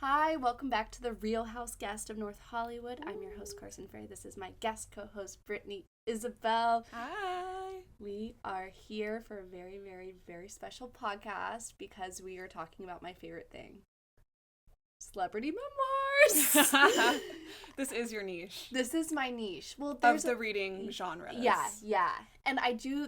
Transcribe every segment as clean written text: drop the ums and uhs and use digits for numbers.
Hi, welcome back to the Real House Guest of North Hollywood. I'm your host, Carson Frey. This is my guest co-host, Brittany Isabel. Hi. We are here for a very, very, very special podcast because we are talking about my favorite thing. Celebrity memoirs. This is your niche. This is my niche. Well, Of the reading genres. Yeah. And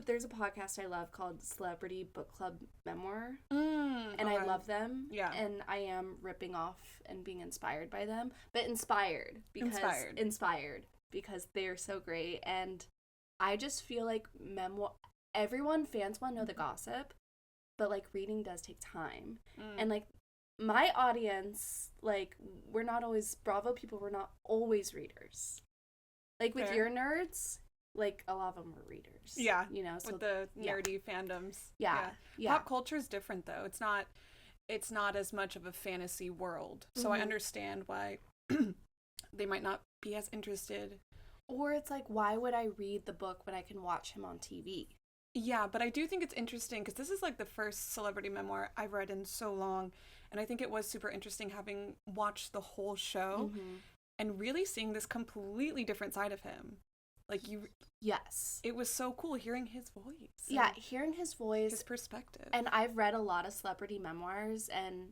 there's a podcast I love called Celebrity Book Club Memoir. And I love them. Yeah. And I am ripping off and being inspired by them. But inspired because they're so great. And I just feel like fans want to know the gossip, but like reading does take time. And like my audience, like we're not always Bravo people, we're not always readers. Like with your nerds, like a lot of them were readers. Yeah. You know, so with the nerdy fandoms. Yeah. Pop culture is different though. It's not as much of a fantasy world. So I understand why they might not be as interested. Or it's like, why would I read the book when I can watch him on TV? Yeah, but I do think it's interesting because this is like the first celebrity memoir I've read in so long. And I think it was super interesting having watched the whole show and really seeing this completely different side of him. Like Yes. It was so cool hearing his voice. Yeah, hearing his voice. His perspective. And I've read a lot of celebrity memoirs, and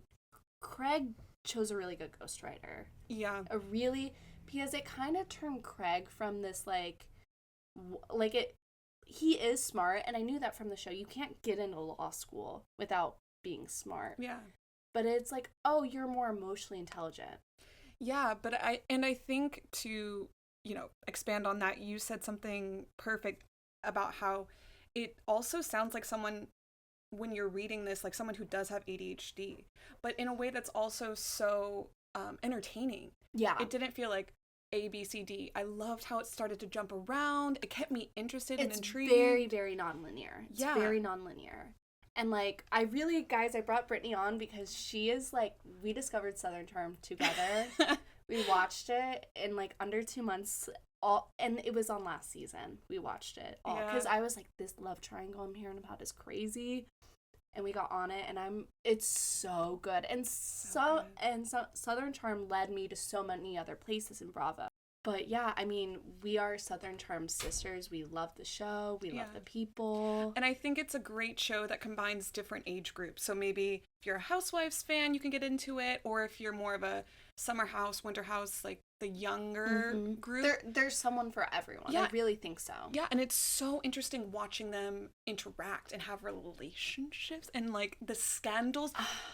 Craig chose a really good ghostwriter. Yeah. Because it kind of turned Craig from this, he is smart, and I knew that from the show. You can't get into law school without being smart. Yeah. But it's like, oh, you're more emotionally intelligent. Yeah, but I think to, expand on that, you said something perfect about how it also sounds like someone, when you're reading this, like someone who does have ADHD, but in a way that's also so entertaining. Yeah. It didn't feel like A, B, C, D. I loved how it started to jump around. It kept me interested and intrigued. It's very, very nonlinear. It's very nonlinear. And, I brought Brittany on because she is, we discovered Southern Charm together. We watched it in, under 2 months, and it was on last season. We watched it all. Because I was like, this love triangle I'm hearing about is crazy. And we got on it, and it's so good. And Southern Charm led me to so many other places in Bravo. But yeah, I mean, we are Southern Charm sisters. We love the show. We love the people. And I think it's a great show that combines different age groups. So maybe if you're a Housewives fan, you can get into it. Or if you're more of a Summer House, Winter House, like the younger group. There's someone for everyone. Yeah. I really think so. Yeah, and it's so interesting watching them interact and have relationships and the scandals,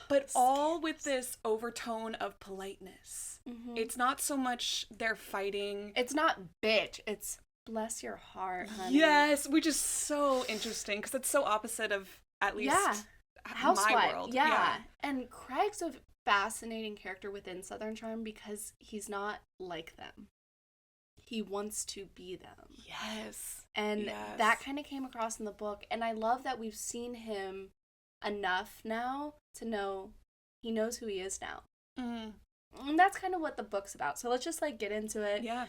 but all with this overtone of politeness. It's not so much they're fighting. It's not bitch. It's bless your heart, honey. Yes, which is so interesting because it's so opposite of at least my world. Yeah. And Craig's a fascinating character within Southern Charm because he's not like them. He wants to be them. Yes. And that kind of came across in the book. And I love that we've seen him enough now to know he knows who he is now. And that's kind of what the book's about. So let's just get into it. Yeah.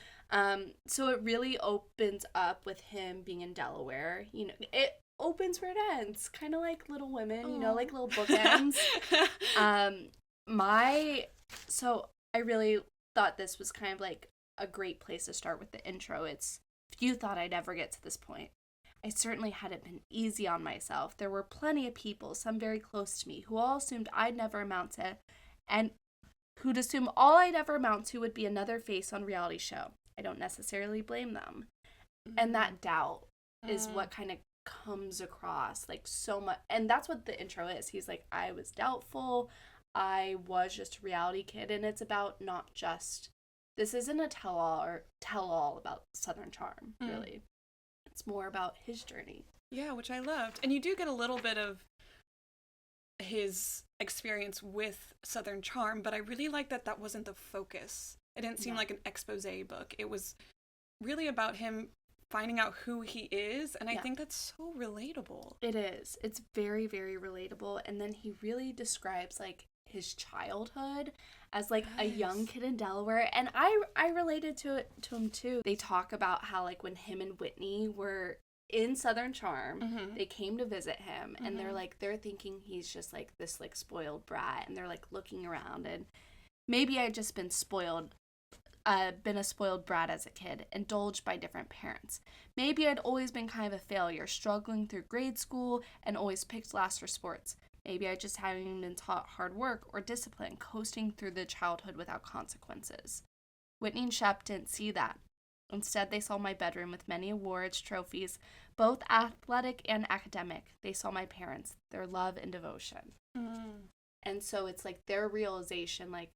So it really opens up with him being in Delaware. It opens where it ends. Kind of like Little Women, like little bookends. So I really thought this was kind of a great place to start with the intro. It's, few thought I'd ever get to this point. I certainly hadn't been easy on myself. There were plenty of people, some very close to me, who all assumed I'd never amount to, and who'd assume all I'd ever amount to would be another face on a reality show. I don't necessarily blame them. And that doubt is what kind of comes across so much. And that's what the intro is. He's like, I was doubtful. I was just a reality kid. And it's about not just, this isn't a tell-all about Southern Charm, really. It's more about his journey. Yeah, which I loved. And you do get a little bit of his experience with Southern Charm, but I really like that wasn't the focus. It didn't seem like an expose book. It was really about him finding out who he is, and I Yeah. think that's so relatable. It is. It's very, very relatable. And then he really describes like his childhood as like a young Yes. kid in Delaware. And I related to him too. They talk about how like when him and Whitney were in Southern Charm, Mhm. they came to visit him and they're Mhm. like they're thinking he's just like this like spoiled brat, and they're like looking around, and maybe I'd just been a spoiled brat as a kid, indulged by different parents. Maybe I'd always been kind of a failure, struggling through grade school and always picked last for sports. Maybe I just hadn't been taught hard work or discipline, coasting through the childhood without consequences. Whitney and Shep didn't see that. Instead, they saw my bedroom with many awards, trophies, both athletic and academic. They saw my parents, their love and devotion. Mm. And so it's like their realization, like,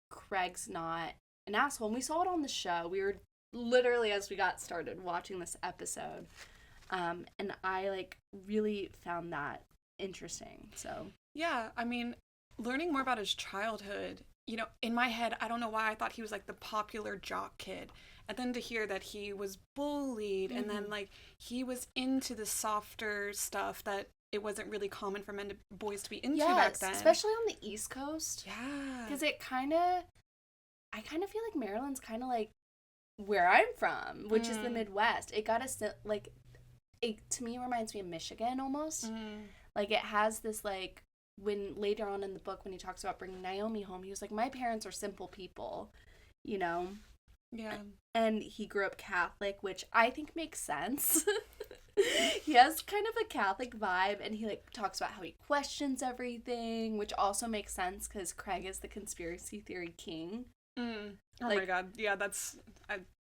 Craig's not an asshole. And we saw it on the show. We were literally, as we got started watching this episode, and I like really found that interesting. So Yeah, I mean, learning more about his childhood, in my head, I don't know why I thought he was like the popular jock kid. And then to hear that he was bullied and then like he was into the softer stuff that it wasn't really common for boys to be into back then. especially on the East Coast, Yeah. because I kind of feel like Maryland's kind of like where I'm from, which is the Midwest. It got us like, it to me reminds me of Michigan almost. Like it has this like, when later on in the book when he talks about bringing Naomi home, he was like, my parents are simple people, Yeah. and he grew up Catholic, which I think makes sense. He has kind of a Catholic vibe, and he like talks about how he questions everything, which also makes sense because Craig is the conspiracy theory king. Oh Like- my god. Yeah,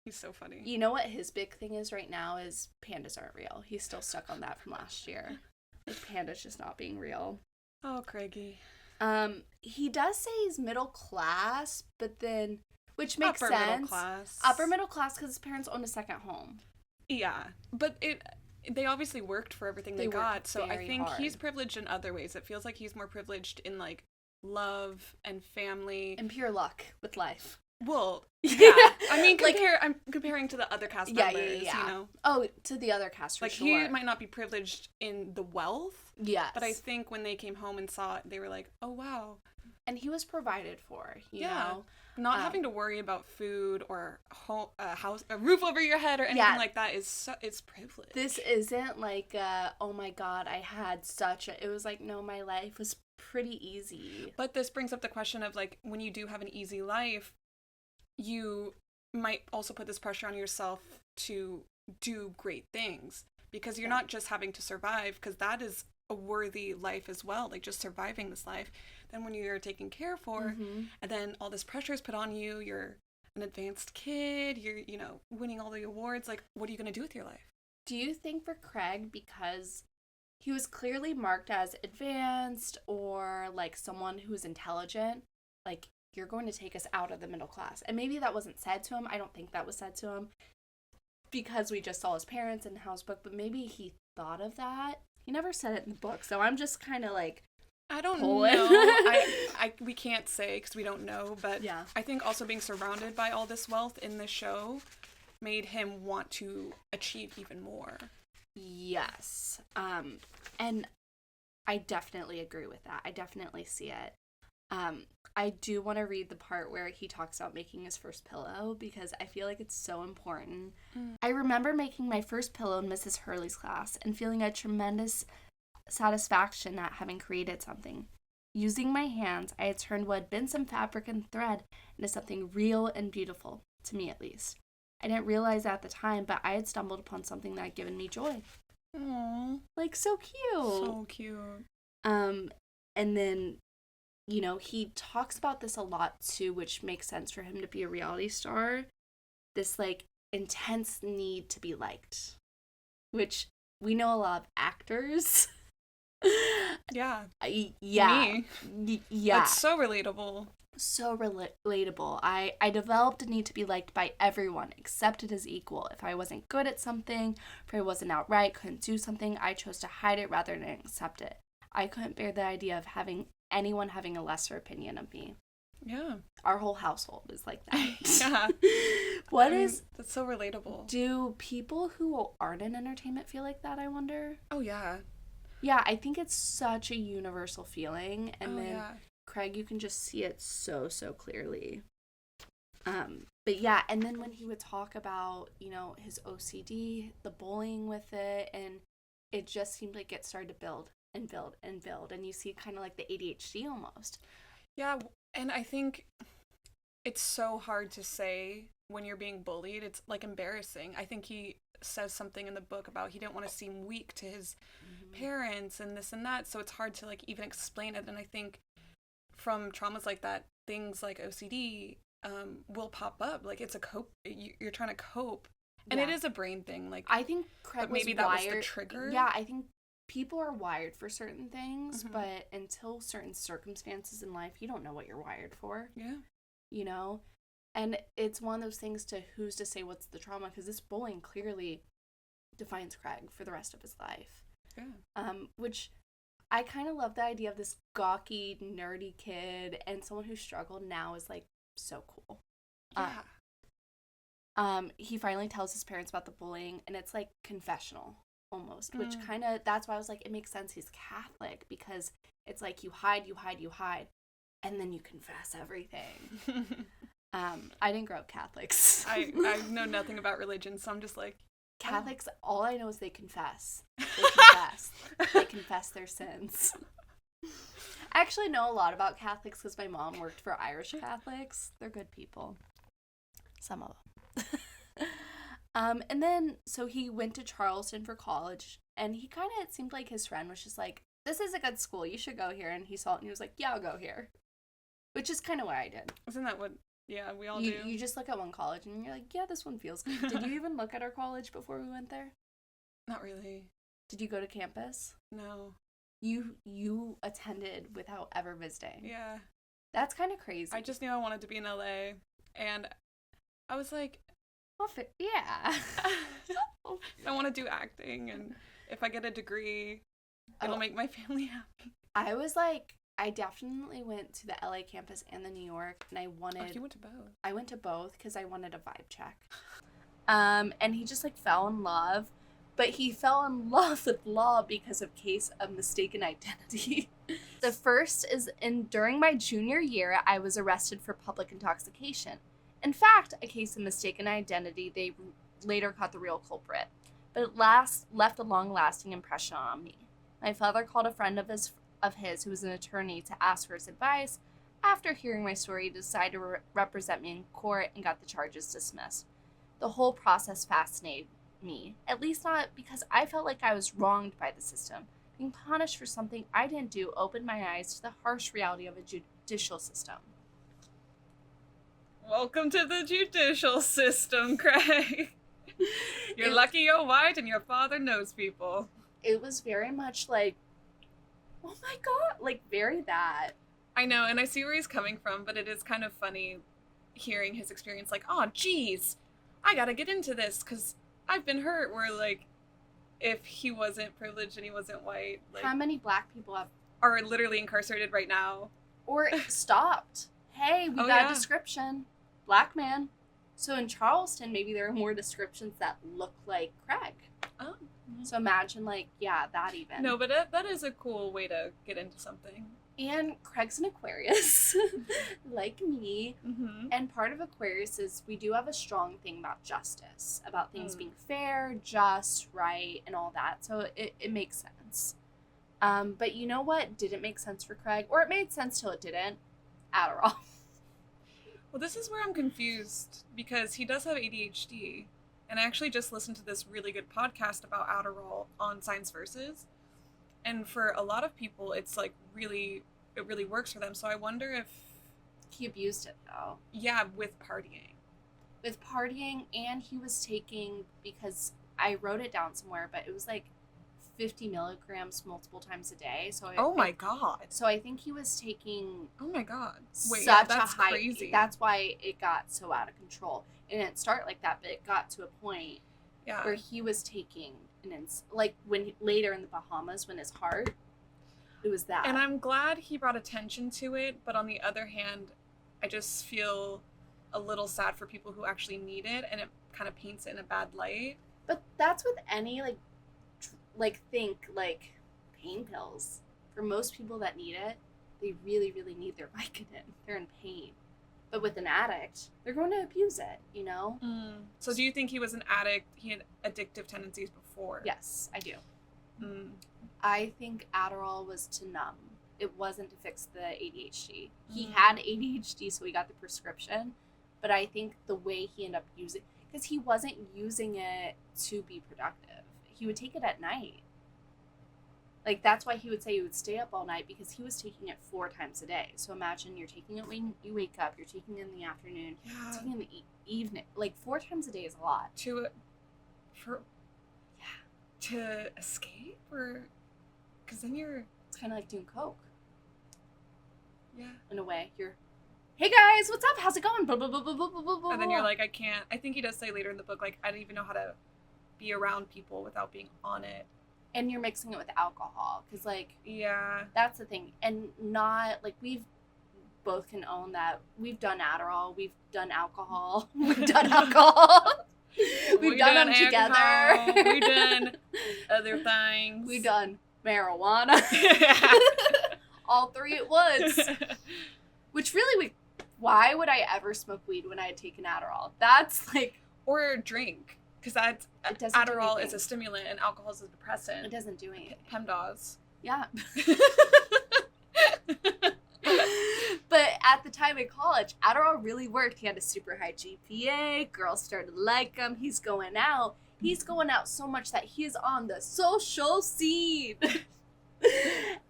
he's so funny. You know what his big thing is right now is pandas aren't real. He's still stuck on that from last year. Like pandas just not being real. Oh, Craigie. He does say he's middle class, but then, which makes Upper sense. middle class. Upper middle class because his parents owned a second home. Yeah, but they obviously worked for everything they They got, worked so I very think he's hard. privileged in other ways. It feels like he's more privileged in like love and family. And pure luck with life. Well, yeah. I mean, Like- I'm comparing to the other cast Yeah, members, yeah. you know? Oh, to the other cast for Like, sure. he might not be privileged in the wealth, Yes. but I think when they came home and saw it, they were like, oh, wow. And he was provided for, you Yeah. know? Not having to worry about food or a roof over your head or anything like that it's privilege. This isn't like, oh my god, I had such a... It was like, no, my life was pretty easy. But this brings up the question of, like, when you do have an easy life, you might also put this pressure on yourself to do great things. Because you're not just having to survive, because that is a worthy life as well, like just surviving this life. Then when you're taken care for, and then all this pressure is put on you, you're an advanced kid, you're, winning all the awards, like, what are you going to do with your life? Do you think for Craig, because he was clearly marked as advanced or like someone who's intelligent, like, you're going to take us out of the middle class? And maybe that wasn't said to him. I don't think that was said to him because we just saw his parents in House book, but maybe he thought of that. He never said it in the book, so I'm just kind of like, I don't Poland. know. We can't say because we don't know, but Yeah. I think also being surrounded by all this wealth in the show made him want to achieve even more. yes. And I definitely agree with that. I definitely see it. I do want to read the part where he talks about making his first pillow because I feel like it's so important. I remember making my first pillow in Mrs. Hurley's class and feeling a tremendous satisfaction at having created something. Using my hands, I had turned what had been some fabric and thread into something real and beautiful, to me at least. I didn't realize at the time, but I had stumbled upon something that had given me joy. Aww, Like, so cute. so cute. And then, he talks about this a lot too, which makes sense for him to be a reality star. This, like, intense need to be liked, which we know a lot of actors. Yeah. Yeah. Me. Yeah. That's so relatable. So relatable. I developed a need to be liked by everyone, accepted as equal. If I wasn't good at something, if I wasn't outright, couldn't do something, I chose to hide it rather than accept it. I couldn't bear the idea of anyone having a lesser opinion of me. Yeah. Our whole household is like that. Yeah. That's so relatable. Do people who aren't in entertainment feel like that, I wonder? Oh, yeah. Yeah, I think it's such a universal feeling. And then, yeah. Craig, you can just see it so, so clearly. But yeah, and then when he would talk about, his OCD, the bullying with it, and it just seemed like it started to build and build and build. And you see kind of like the ADHD almost. Yeah, and I think it's so hard to say when you're being bullied. It's like embarrassing. I think he says something in the book about he didn't want to seem weak to his parents and this and that, so it's hard to like even explain it. And I think from traumas like that, things like OCD will pop up. Like it's you're trying to cope, and it is a brain thing. Like I think Craig but maybe was that wired, was the trigger. Yeah, I think people are wired for certain things, Mm-hmm. but until certain circumstances in life, you don't know what you're wired for. Yeah. And it's one of those things to who's to say what's the trauma, because this bullying clearly defines Craig for the rest of his life. Yeah. Which I kind of love the idea of this gawky, nerdy kid and someone who struggled now is like so cool. Yeah. He finally tells his parents about the bullying, and it's like confessional almost, which kind of, that's why I was like, it makes sense he's Catholic, because it's like you hide, and then you confess everything. I didn't grow up Catholics. I know nothing about religion, so I'm just like, Catholics, all I know is they confess. They confess their sins. I actually know a lot about Catholics because my mom worked for Irish Catholics. They're good people. Some of them. And then, so he went to Charleston for college, and he kind of, it seemed like his friend was just like, this is a good school, you should go here. And he saw it, and he was like, yeah, I'll go here. Which is kind of what I did. Isn't that what, yeah, we all do? You just look at one college, and you're like, yeah, this one feels good. Did you even look at our college before we went there? Not really. Did you go to campus? No. You attended without ever visiting. Yeah. That's kind of crazy. I just knew I wanted to be in LA, and I was like, well, yeah. I want to do acting, and if I get a degree, it'll make my family happy. I was like, I definitely went to the LA campus and the New York, and I wanted... Oh, you went to both. I went to both because I wanted a vibe check. And he just, like, fell in love. But he fell in love with law because of case of mistaken identity. The first is during my junior year, I was arrested for public intoxication. In fact, a case of mistaken identity, they later caught the real culprit. But it left a long-lasting impression on me. My father called a friend of his who was an attorney to ask for his advice. After hearing my story, he decided to represent me in court and got the charges dismissed. The whole process fascinated me, at least not because I felt like I was wronged by the system. Being punished for something I didn't do opened my eyes to the harsh reality of a judicial system. Welcome to the judicial system, Craig. You're lucky you're white and your father knows people. It was very much like, oh my god, like very that. I know, and I see where he's coming from, but it is kind of funny hearing his experience, like, oh, geez, I gotta get into this, because I've been hurt, where, like, if he wasn't privileged and he wasn't white, like... How many black people are literally incarcerated right now? Or stopped. Hey, we got a description. Black man. So in Charleston, maybe there are more descriptions that look like Craig. Oh. So imagine, like, yeah, that even. No, but that is a cool way to get into something. And Craig's an Aquarius, like me. Mm-hmm. And part of Aquarius is we do have a strong thing about justice, about things being fair, just, right, and all that. So it makes sense. But you know what didn't make sense for Craig? Or it made sense till it didn't? Adderall. Well, this is where I'm confused, because he does have ADHD. And I actually just listened to this really good podcast about Adderall on Science Versus. And for a lot of people, it's like it really works for them. So I wonder if... He abused it, though. Yeah, with partying. With partying, and he was taking, because I wrote it down somewhere, but it was like 50 milligrams multiple times a day. So Oh my god. So I think he was taking... Oh my god. Wait, such that's a high... crazy. That's why it got so out of control. It didn't start like that, but it got to a point where he was taking like when later in the Bahamas, when his heart, it was that. And I'm glad he brought attention to it, but on the other hand, I just feel a little sad for people who actually need it, and it kind of paints it in a bad light. But that's with any, think, pain pills. For most people that need it, they really, really need their Vicodin. They're in pain. But with an addict, they're going to abuse it, you know? So do you think he was an addict? He had addictive tendencies before? Yes, I do. I think Adderall was to numb. It wasn't to fix the ADHD. He had ADHD, so he got the prescription. But I think the way he ended up using, because he wasn't using it to be productive. He would take it at night. Like, that's why he would say he would stay up all night, because he was taking it 4 times a day. So imagine you're taking it when you wake up, you're taking it in the afternoon, you're taking it in the evening. Like, 4 times a day is a lot. To escape? Or, because then you're... It's kind of like doing coke. Yeah. In a way. You're, hey guys, what's up? How's it going? Blah, blah, blah, blah, blah, blah, blah. And then you're like, I can't. I think he does say later in the book, like, I don't even know how to be around people without being on it. And you're mixing it with alcohol, because, like, yeah, that's the thing. And not, like, we've both can own that. We've done Adderall, we've done alcohol, we've done alcohol, we've done them alcohol, together. We've done other things. We've done marijuana. All 3 at once. Which really, why would I ever smoke weed when I had taken Adderall? That's, like... Or drink. Because that's Adderall is a stimulant and alcohol is a depressant. It doesn't do anything. PEMDAS. Yeah. But at the time in college, Adderall really worked. He had a super high GPA. Girls started to like him. He's going out. He's going out so much that he is on the social scene.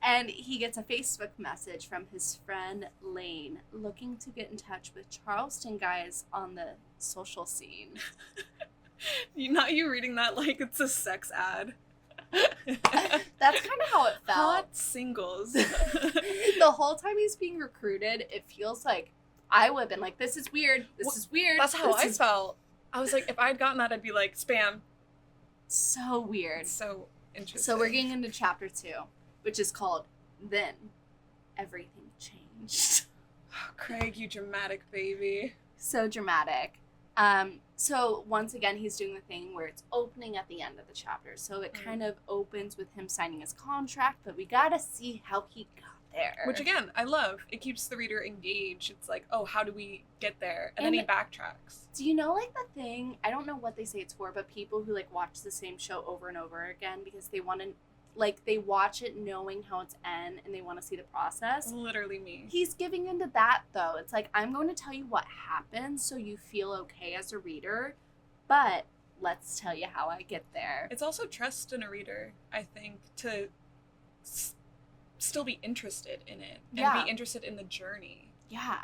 And he gets a Facebook message from his friend Lane looking to get in touch with Charleston guys on the social scene. Not you reading that like it's a sex ad. That's kind of how it felt. Hot singles. The whole time he's being recruited, it feels like I would have been like, this is weird. This is weird. That's how I felt. I was like, if I had gotten that, I'd be like, spam. So weird. It's so interesting. So we're getting into chapter 2, which is called Then Everything Changed. Oh, Craig, you dramatic baby. So dramatic. So once again, he's doing the thing where it's opening at the end of the chapter. So it kind of opens with him signing his contract, but we gotta see how he got there. Which again, I love. It keeps the reader engaged. It's like, oh, how do we get there? And then he backtracks. Do you know, like, the thing, I don't know what they say it's for, but people who, like, watch the same show over and over again because they want to, like, they watch it knowing how it's end and they want to see the process. Literally me. He's giving into that, though. It's like, I'm going to tell you what happens so you feel okay as a reader, but let's tell you how I get there. It's also trust in a reader, I think, to still be interested in it and be interested in the journey. Yeah.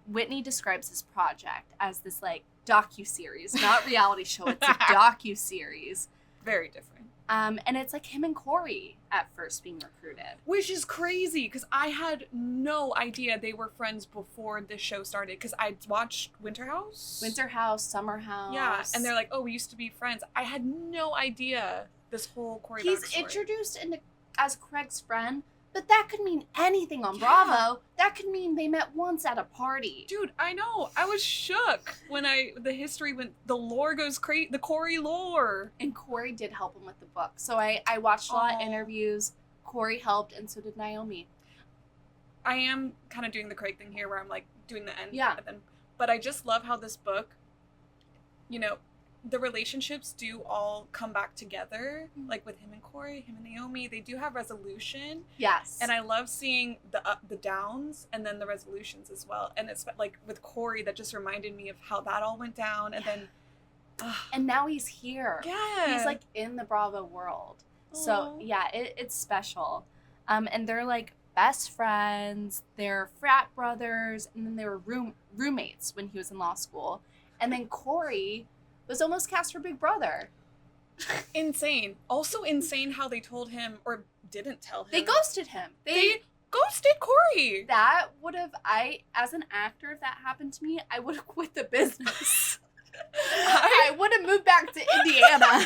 Whitney describes this project as this, like, docuseries, not reality show. It's a docuseries. Very different. And it's like him and Corey at first being recruited. Which is crazy, because I had no idea they were friends before this show started, because I watched Winter House, Summer House. Yeah, and they're like, oh, we used to be friends. I had no idea this whole Corey He's backstory. introduced as Craig's friend, but that could mean anything on Bravo. That could mean they met once at a party. Dude, I know. I was shook when the history went, the lore goes crazy, the Corey lore. And Corey did help him with the book. So I watched a lot of interviews. Corey helped, and so did Naomi. I am kind of doing the Craig thing here where I'm like doing the end. Yeah. But I just love how this book, you know, the relationships do all come back together, like with him and Corey, him and Naomi. They do have resolution. Yes. And I love seeing the downs and then the resolutions as well. And it's like with Corey, that just reminded me of how that all went down. And then... and now he's here. Yeah. He's, like, in the Bravo world. Aww. So, yeah, it's special. And they're, like, best friends. They're frat brothers. And then they were roommates when he was in law school. And then Corey was almost cast for Big Brother. Insane. Also insane how they told him, or didn't tell him. They ghosted him. They ghosted Corey. That would have, as an actor, if that happened to me, I would have quit the business. I would have moved back to Indiana.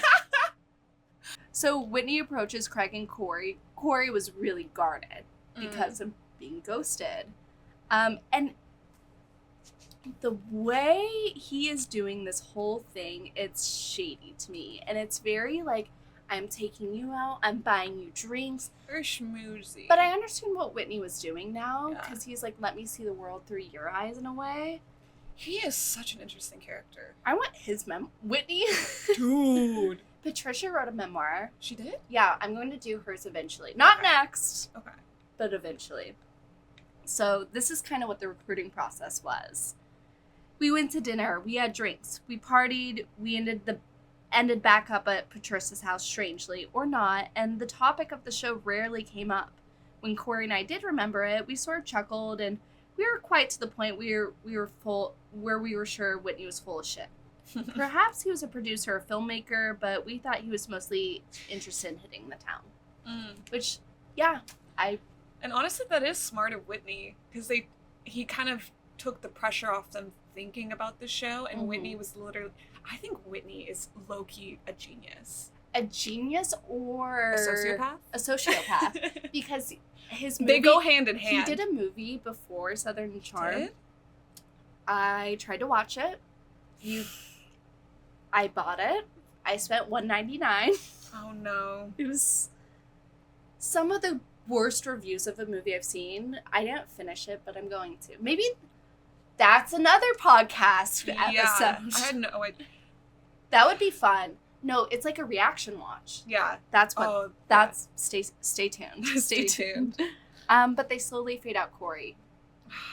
So Whitney approaches Craig and Corey. Corey was really guarded because of being ghosted. And the way he is doing this whole thing, it's shady to me. And it's very like, I'm taking you out, I'm buying you drinks. Very schmoozy. But I understand what Whitney was doing now, Yeah. because he's like, let me see the world through your eyes in a way. He is such an interesting character. I want his Whitney. Dude. Patricia wrote a memoir. She did? Yeah, I'm going to do hers eventually. Not Okay. next, Okay. but eventually. So this is kind of what the recruiting process was. We went to dinner, we had drinks, we partied, we ended back up at Patricia's house, strangely or not, and the topic of the show rarely came up. When Corey and I did remember it, we sort of chuckled, and we were quite to the point we were sure Whitney was full of shit. Perhaps he was a producer or filmmaker, but we thought he was mostly interested in hitting the town. Which, yeah, And honestly, that is smart of Whitney, because he kind of took the pressure off them thinking about the show, and Whitney was literally, I think Whitney is low-key a genius. A genius or... A sociopath? A sociopath. Because his movie... They go hand in hand. He did a movie before Southern Charm. Did? I tried to watch it. I bought it. I spent $1.99. Oh no. It was some of the worst reviews of a movie I've seen. I didn't finish it, but I'm going to. Maybe that's another podcast episode. Yeah, I had no idea. That would be fun. No, it's like a reaction watch. Yeah. That's what. Oh, that's stay tuned. Stay tuned. But they slowly fade out Corey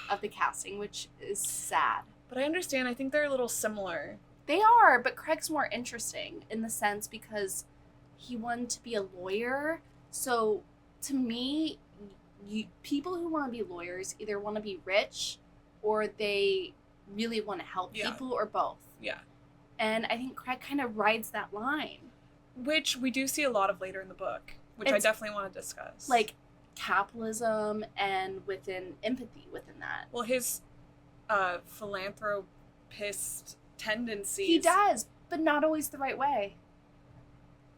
of the casting, which is sad. But I understand. I think they're a little similar. They are, but Craig's more interesting in the sense because he wanted to be a lawyer. So to me, people who want to be lawyers either want to be rich or they really want to help people or both. Yeah. And I think Craig kind of rides that line. Which we do see a lot of later in the book, which I definitely want to discuss. Like capitalism and within empathy within that. Well, his philanthropist tendencies. He does, but not always the right way.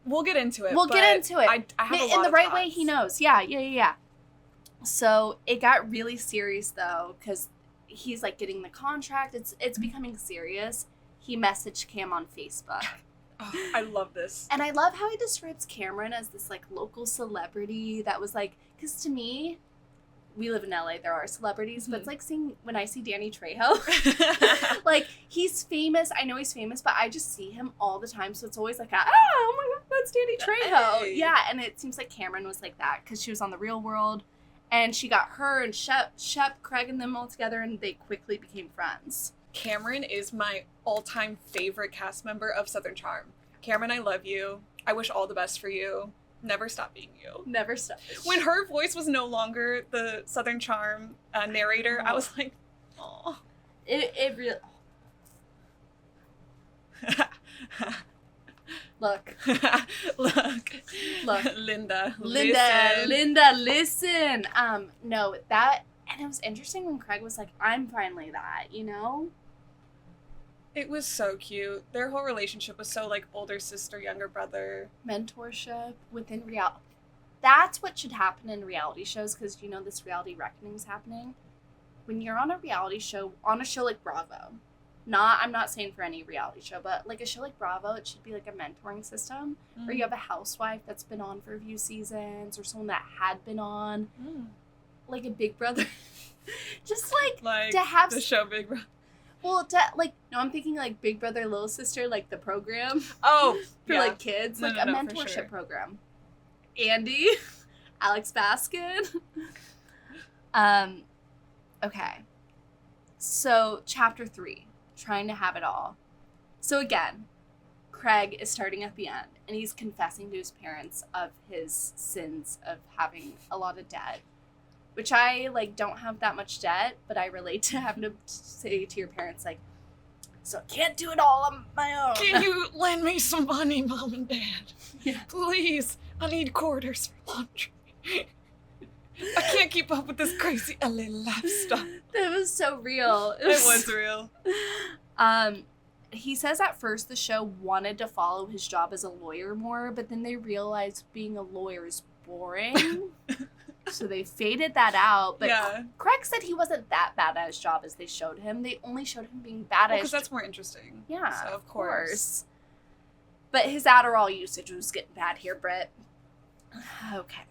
We'll get into it. We'll get into it. I have a lot in the of right thoughts. way, he knows. Yeah. So it got really serious though, because he's like getting the contract. It's becoming serious. He messaged Cam on Facebook. Oh, I love this. And I love how he describes Cameron as this like local celebrity that was like, because to me, we live in LA, there are celebrities, but it's like when I see Danny Trejo, like he's famous. I know he's famous, but I just see him all the time. So it's always like, oh my God, that's Danny Trejo. Hey. Yeah. And it seems like Cameron was like that because she was on The Real World and she got her and Shep, Craig and them all together and they quickly became friends. Cameron is my all-time favorite cast member of Southern Charm. Cameron, I love you. I wish all the best for you. Never stop being you. Never stop. When her voice was no longer the Southern Charm narrator, I was like, oh. It really... Look. Linda, listen. No, that... And it was interesting when Craig was like, I'm finally that, you know? It was so cute. Their whole relationship was so like older sister, younger brother. Mentorship within reality. That's what should happen in reality shows because, you know, this reality reckoning is happening. When you're on a reality show, on a show like Bravo, I'm not saying for any reality show, but like a show like Bravo, it should be like a mentoring system where you have a housewife that's been on for a few seasons or someone that had been on. Like a Big Brother. Just like to have the show Big Brother. Well, I'm thinking like Big Brother Little Sister, like the program. Oh, for like kids, like a mentorship program. Andy, Alex Baskin. Okay. So chapter 3, trying to have it all. So again, Craig is starting at the end, and he's confessing to his parents of his sins of having a lot of debt. Which I, like, don't have that much debt, but I relate to having to say to your parents, like, so I can't do it all on my own. Can you lend me some money, Mom and Dad? Yeah. Please, I need quarters for laundry. I can't keep up with this crazy LA lifestyle. That was so real. It was real. He says at first the show wanted to follow his job as a lawyer more, but then they realized being a lawyer is boring. So they faded that out. But Yeah. Craig said he wasn't that bad at his job as they showed him. They only showed him being bad at his Because that's more interesting. Yeah, So, of course. But his Adderall usage was getting bad here, Britt. Okay.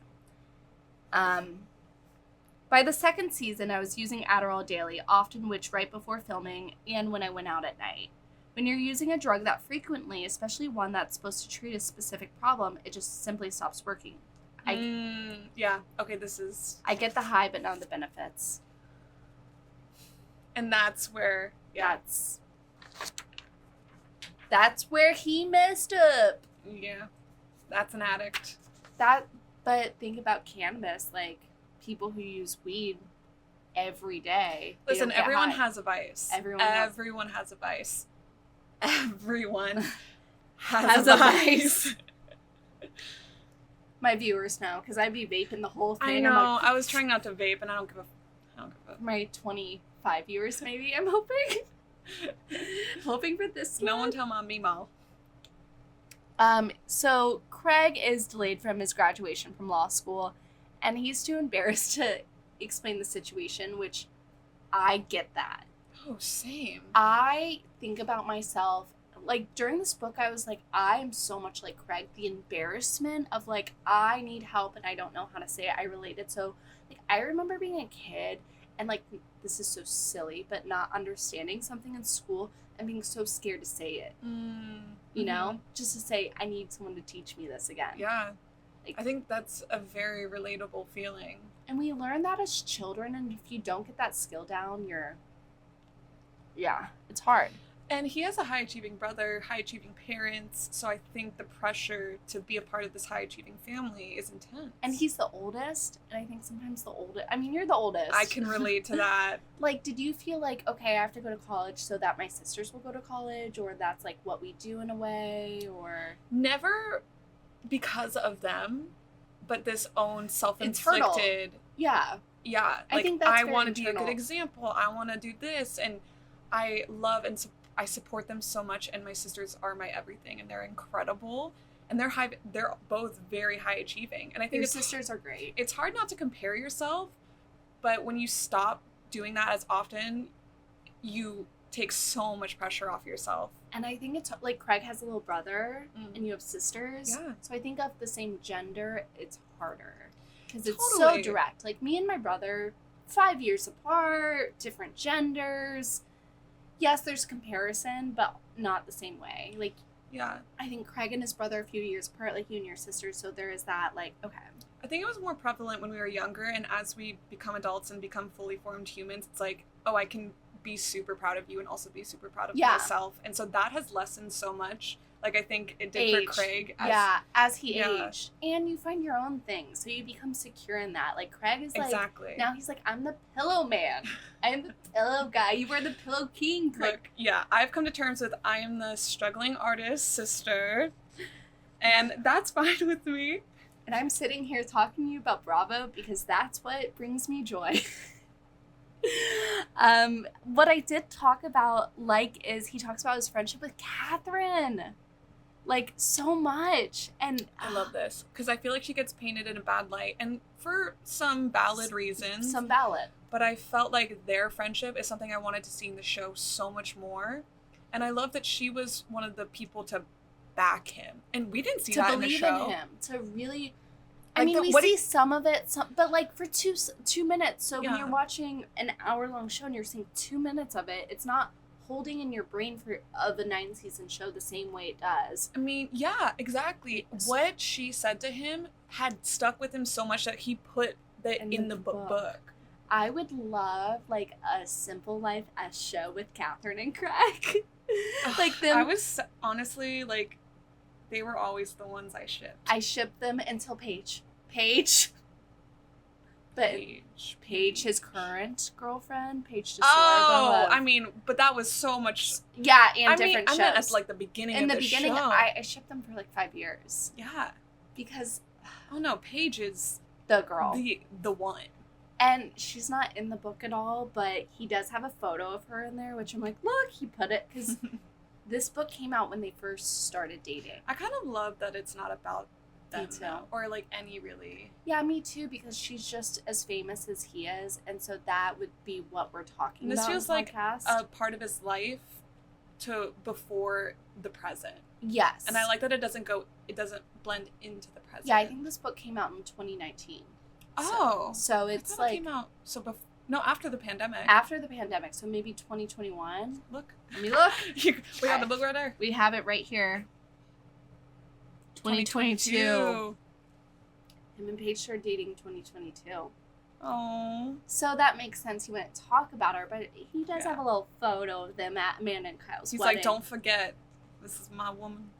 By the second season, I was using Adderall daily, often which right before filming and when I went out at night. When you're using a drug that frequently, especially one that's supposed to treat a specific problem, it just simply stops working. Yeah. Okay, this is... I get the high, but not the benefits. And that's where... Yeah. That's where he messed up. Yeah. That's an addict. But think about cannabis, like, people who use weed every day. Listen, everyone has a vice. Everyone has a vice. Everyone has a vice. My viewers know, because I'd be vaping the whole thing. I know. I was trying not to vape, and I don't give a... My 25 viewers, maybe, I'm hoping. Hoping for this No one. one tell Mom Meemaw. So Craig is delayed from his graduation from law school, and he's too embarrassed to explain the situation, which I get that. Oh, same. I think about myself, like, during this book, I was like, I am so much like Craig. The embarrassment of, like, I need help and I don't know how to say it. I related. So, like, I remember being a kid and, like, this is so silly, but not understanding something in school and being so scared to say it. You know? Just to say, I need someone to teach me this again. Yeah. Like, I think that's a very relatable feeling. And we learn that as children, and if you don't get that skill down, it's hard. And he has a high-achieving brother, high-achieving parents, so I think the pressure to be a part of this high-achieving family is intense. And he's the oldest, and I think sometimes you're the oldest. I can relate to that. Like, did you feel like, okay, I have to go to college so that my sisters will go to college, or that's, like, what we do in a way, or... Never because of them, but this own self-inflicted... Yeah. Yeah. I Like, think that's I very want to be a internal. good example. I want to do this, and I love and I support them so much, and my sisters are my everything, and they're incredible, and they're both very high achieving, and I think Your sisters are great. It's hard not to compare yourself, but when you stop doing that as often, you take so much pressure off yourself. And I think it's, like, Craig has a little brother, and you have sisters. Yeah. So I think of the same gender, it's harder. Because it's Totally. so direct. Like, me and my brother, 5 years apart, different genders. Yes, there's comparison, but not the same way. Like, Yeah. I think Craig and his brother are a few years apart, like you and your sister, so there is that, like, okay. I think it was more prevalent when we were younger, and as we become adults and become fully formed humans, it's like, oh, I can be super proud of you and also be super proud of myself. And so that has lessened so much. Like, I think it did for Craig. As he aged. And you find your own thing, so you become secure in that. Like, Craig is like, Exactly. now he's like, I'm the pillow man. I'm the pillow guy. You are the pillow king, Craig. Look, yeah, I've come to terms with I am the struggling artist sister, and that's fine with me. And I'm sitting here talking to you about Bravo because that's what brings me joy. What I did talk about, like, is he talks about his friendship with Catherine. Like, so much. And I love this because I feel like she gets painted in a bad light, and for some valid reasons. Some ballot. But I felt like their friendship is something I wanted to see in the show so much more. And I love that she was one of the people to back him. And we didn't see that in the show. To believe in him. To really... I Like mean, we what see some of it, but, like, for 2 minutes. So when Yeah. you're watching an hour-long show and you're seeing 2 minutes of it, it's not holding in your brain of a 9-season show the same way it does. I mean, yeah, exactly. What she said to him had stuck with him so much that he put that in the book. I would love, like, a Simple Life S show with Catherine and Craig. Like, them. I was honestly, like, they were always the ones I shipped. I shipped them until Paige. But Paige, his current girlfriend, Paige DeSorbo. I mean, but that was so much. Yeah, and different shows. I meant at, like, the beginning in of the the beginning, show. I shipped them for, like, 5 years. Yeah. Because... Oh, no, Paige is... the girl. The one. And she's not in the book at all, but he does have a photo of her in there, which I'm like, look, he put it, because this book came out when they first started dating. I kind of love that it's not about them, Me too. though, or like any really. Yeah, me too, because she's just as famous as he is, and so that would be what we're talking And this about. feels in the like podcast. a part of his life to before the present. Yes. And I like that it doesn't blend into the present. Yeah, I think this book came out in 2019. Oh. So I it's thought like it came out no, after the pandemic. after the pandemic, so maybe 2021. Look. Let me look. We got the book right there. We have it right here. 2022. Him and Paige started dating 2022. Oh. So that makes sense. He wouldn't talk about her, but he does Yeah. have a little photo of them at Amanda and Kyle's He's wedding. like, don't forget, this is my woman.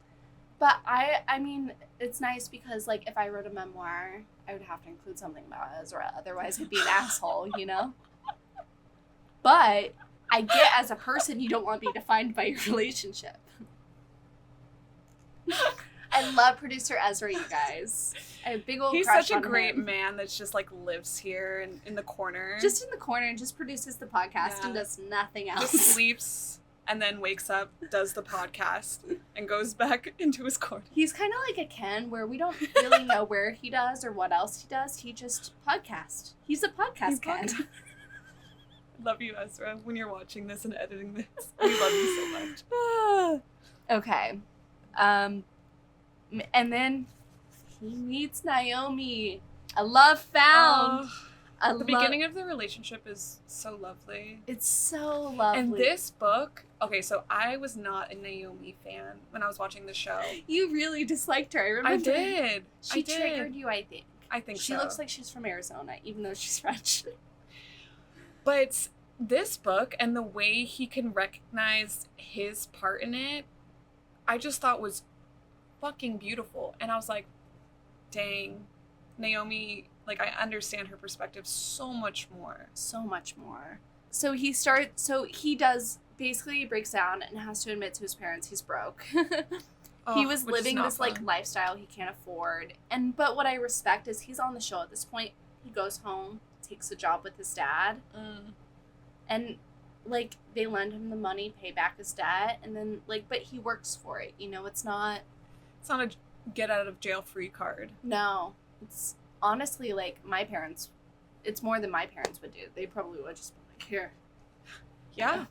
But I mean, it's nice because, like, if I wrote a memoir, I would have to include something about Ezra. Otherwise, I'd be an asshole, you know? But I get as a person, you don't want to be defined by your relationship. I love producer Ezra, you guys. I have a big old He's crush such a on great him. man that's just like lives here in the corner. Just in the corner and just produces the podcast Yeah. and does nothing just else. sleeps and then wakes up, does the podcast, and goes back into his corner. He's kind of like a Ken, where we don't really know where he does or what else he does. He just podcast. He's a podcast He's Ken. Love you, Ezra. When you're watching this and editing this, we love you so much. Okay. And then he meets Naomi. A love found. The beginning of the relationship is so lovely. It's so lovely. And this book, okay, so I was not a Naomi fan when I was watching the show. You really disliked her. I remember. I did. She triggered you, I think. I think She so. looks like she's from Arizona, even though she's French. But this book and the way he can recognize his part in it, I just thought was fucking beautiful. And I was like, dang, Naomi, like, I understand her perspective so much more. So much more. So he basically breaks down and has to admit to his parents he's broke. He was which is living not this like fun. lifestyle he can't afford. But what I respect is he's on the show at this point. He goes home, takes a job with his dad, and like they lend him the money, pay back his debt, and then like but he works for it. You know, it's not a get out of jail free card. no. It's honestly like my parents. It's more than my parents would do. They probably would just be like, here. Yeah.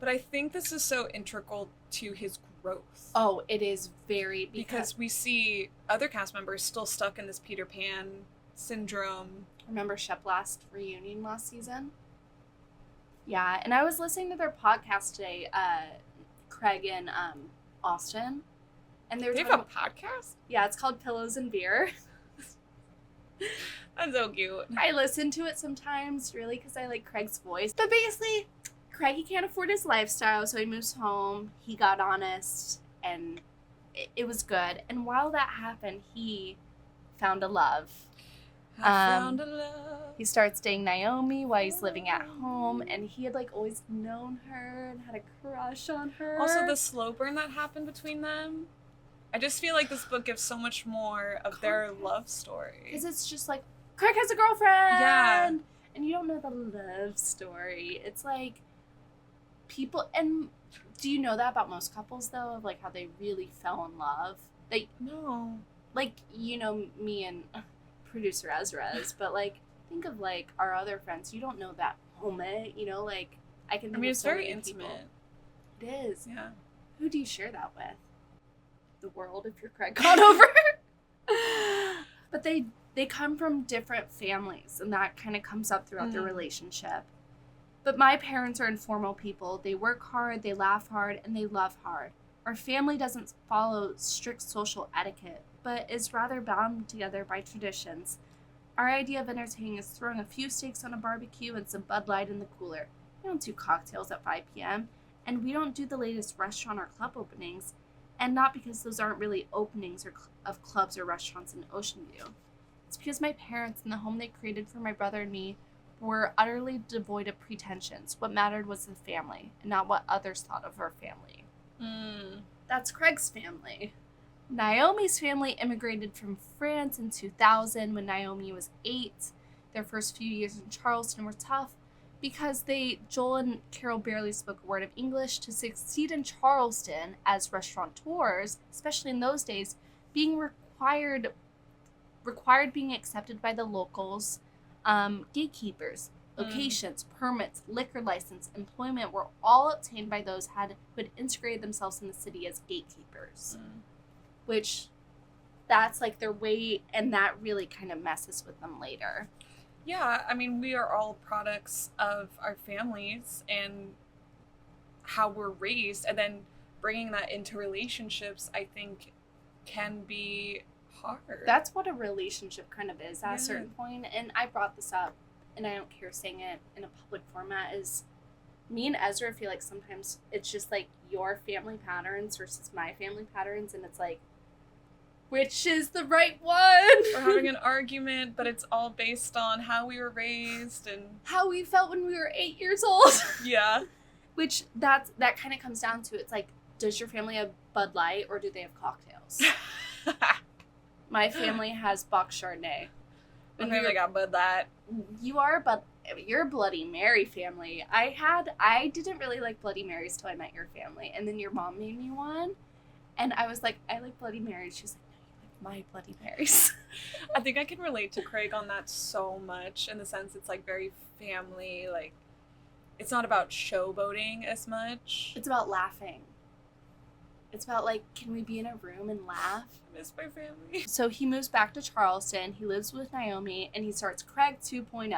But I think this is so integral to his growth. Oh, it is very Because we see other cast members still stuck in this Peter Pan syndrome. remember Shep last reunion last season? Yeah, and I was listening to their podcast today, Craig and Austin, and they were They have talking a podcast? yeah, it's called Pillows and Beer. That's so cute. I listen to it sometimes, really, because I like Craig's voice. But basically, Craig, he can't afford his lifestyle, so he moves home. He got honest, and it was good. And while that happened, he found a love. I found a love. He starts dating Naomi while he's living at home, and he had like always known her and had a crush on her. Also, the slow burn that happened between them. I just feel like this book gives so much more of their love story. because it's just like Craig has a girlfriend, Yeah. and you don't know the love story. It's like people, and do you know that about most couples though, of like how they really fell in love? No. Like you know me and producer Ezra's, but like think of like our other friends. You don't know that moment, you know. Like I can. Think of It's so very many intimate. people. It is. Yeah. Who do you share that with? The world, if you're Craig Conover. But they come from different families, and that kind of comes up throughout their relationship. But my parents are informal people. They work hard, they laugh hard, and they love hard. Our family doesn't follow strict social etiquette, but is rather bound together by traditions. Our idea of entertaining is throwing a few steaks on a barbecue and some Bud Light in the cooler. We don't do cocktails at 5 p.m., and we don't do the latest restaurant or club openings, and not because those aren't really openings of clubs or restaurants in Ocean View. It's because my parents and the home they created for my brother and me were utterly devoid of pretensions. What mattered was the family, and not what others thought of our family. That's Craig's family. Naomi's family immigrated from France in 2000 when Naomi was 8. Their first few years in Charleston were tough because Joel and Carol barely spoke a word of English. To succeed in Charleston as restaurateurs, especially in those days, being required being accepted by the locals. Gatekeepers, locations, permits, liquor license, employment were all obtained by those who had integrated themselves in the city as gatekeepers. Which, that's like their way, and that really kind of messes with them later. Yeah, I mean, we are all products of our families and how we're raised, and then bringing that into relationships, I think, can be hard. That's what a relationship kind of is at Yeah. a certain point. And I brought this up, and I don't care saying it in a public format, is me and Ezra feel like sometimes it's just like your family patterns versus my family patterns, and it's like, which is the right one? We're having an argument, but it's all based on how we were raised and How we felt when we were 8 years old. yeah. Which that kind of comes down to, it's like, does your family have Bud Light or do they have cocktails? My family has Box Chardonnay. My family got Bud Light. You're a Bloody Mary family. I didn't really like Bloody Marys till I met your family, and then your mom made me one, and I was like, I like Bloody Marys. She's like, no, you like my Bloody Marys. I think I can relate to Craig on that so much, in the sense it's like very family, like it's not about showboating as much. It's about laughing. It's about, like, can we be in a room and laugh? I miss my family. So he moves back to Charleston. He lives with Naomi, and he starts Craig 2.0.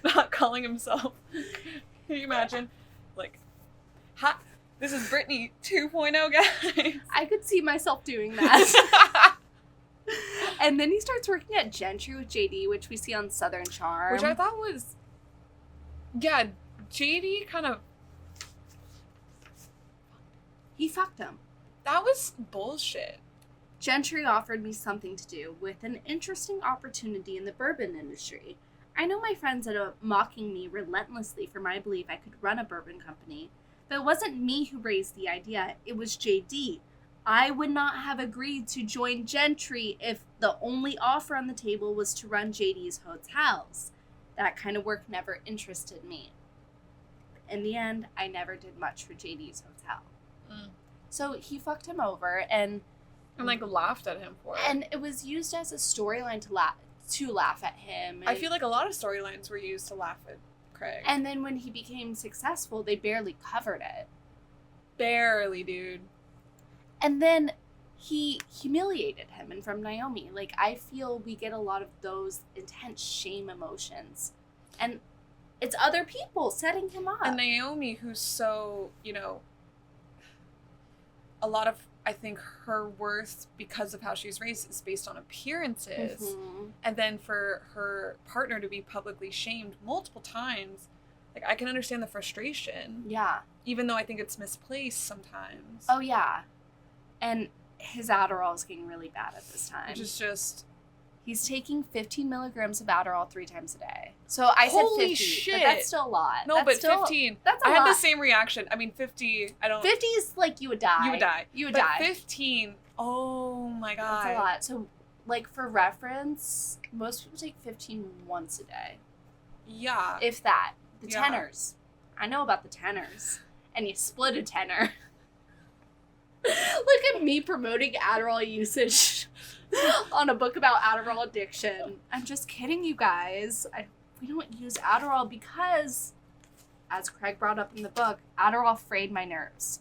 not calling himself. Can you imagine? Like, hi, this is Brittany 2.0, guys. I could see myself doing that. And then he starts working at Gentry with JD, which we see on Southern Charm. Which I thought was, yeah, JD kind of, He fucked him. that was bullshit. Gentry offered me something to do with an interesting opportunity in the bourbon industry. I know my friends ended up mocking me relentlessly for my belief I could run a bourbon company, but it wasn't me who raised the idea, it was JD. I would not have agreed to join Gentry if the only offer on the table was to run JD's hotels. That kind of work never interested me. In the end, I never did much for JD's hotel. So he fucked him over, and like laughed at him for it. And it was used as a storyline to laugh at him. I feel like a lot of storylines were used to laugh at Craig. And then when he became successful, they barely covered it. Barely, dude. And then he humiliated him, and from Naomi. Like, I feel we get a lot of those intense shame emotions. And it's other people setting him up. And Naomi, who's so, a lot of, I think, her worth because of how she's raised is based on appearances. Mm-hmm. And then for her partner to be publicly shamed multiple times, like, I can understand the frustration. Yeah. Even though I think it's misplaced sometimes. Oh, yeah. And his Adderall is getting really bad at this time. Which is just... He's taking 15 milligrams of Adderall 3 times a day. So I said 50. Holy shit. But that's still a lot. No, that's but still, 15. That's a I lot. had the same reaction. I mean, 50, I don't... 50 is like you would die. You would die. You would but die. 15, oh my god. That's a lot. So, like, for reference, most people take 15 once a day. Yeah. If that. The Yeah. tenors. I know about the tenors. And you split a tenor. Look at me promoting Adderall usage on a book about Adderall addiction. I'm just kidding, you guys. We don't use Adderall because, as Craig brought up in the book, Adderall frayed my nerves.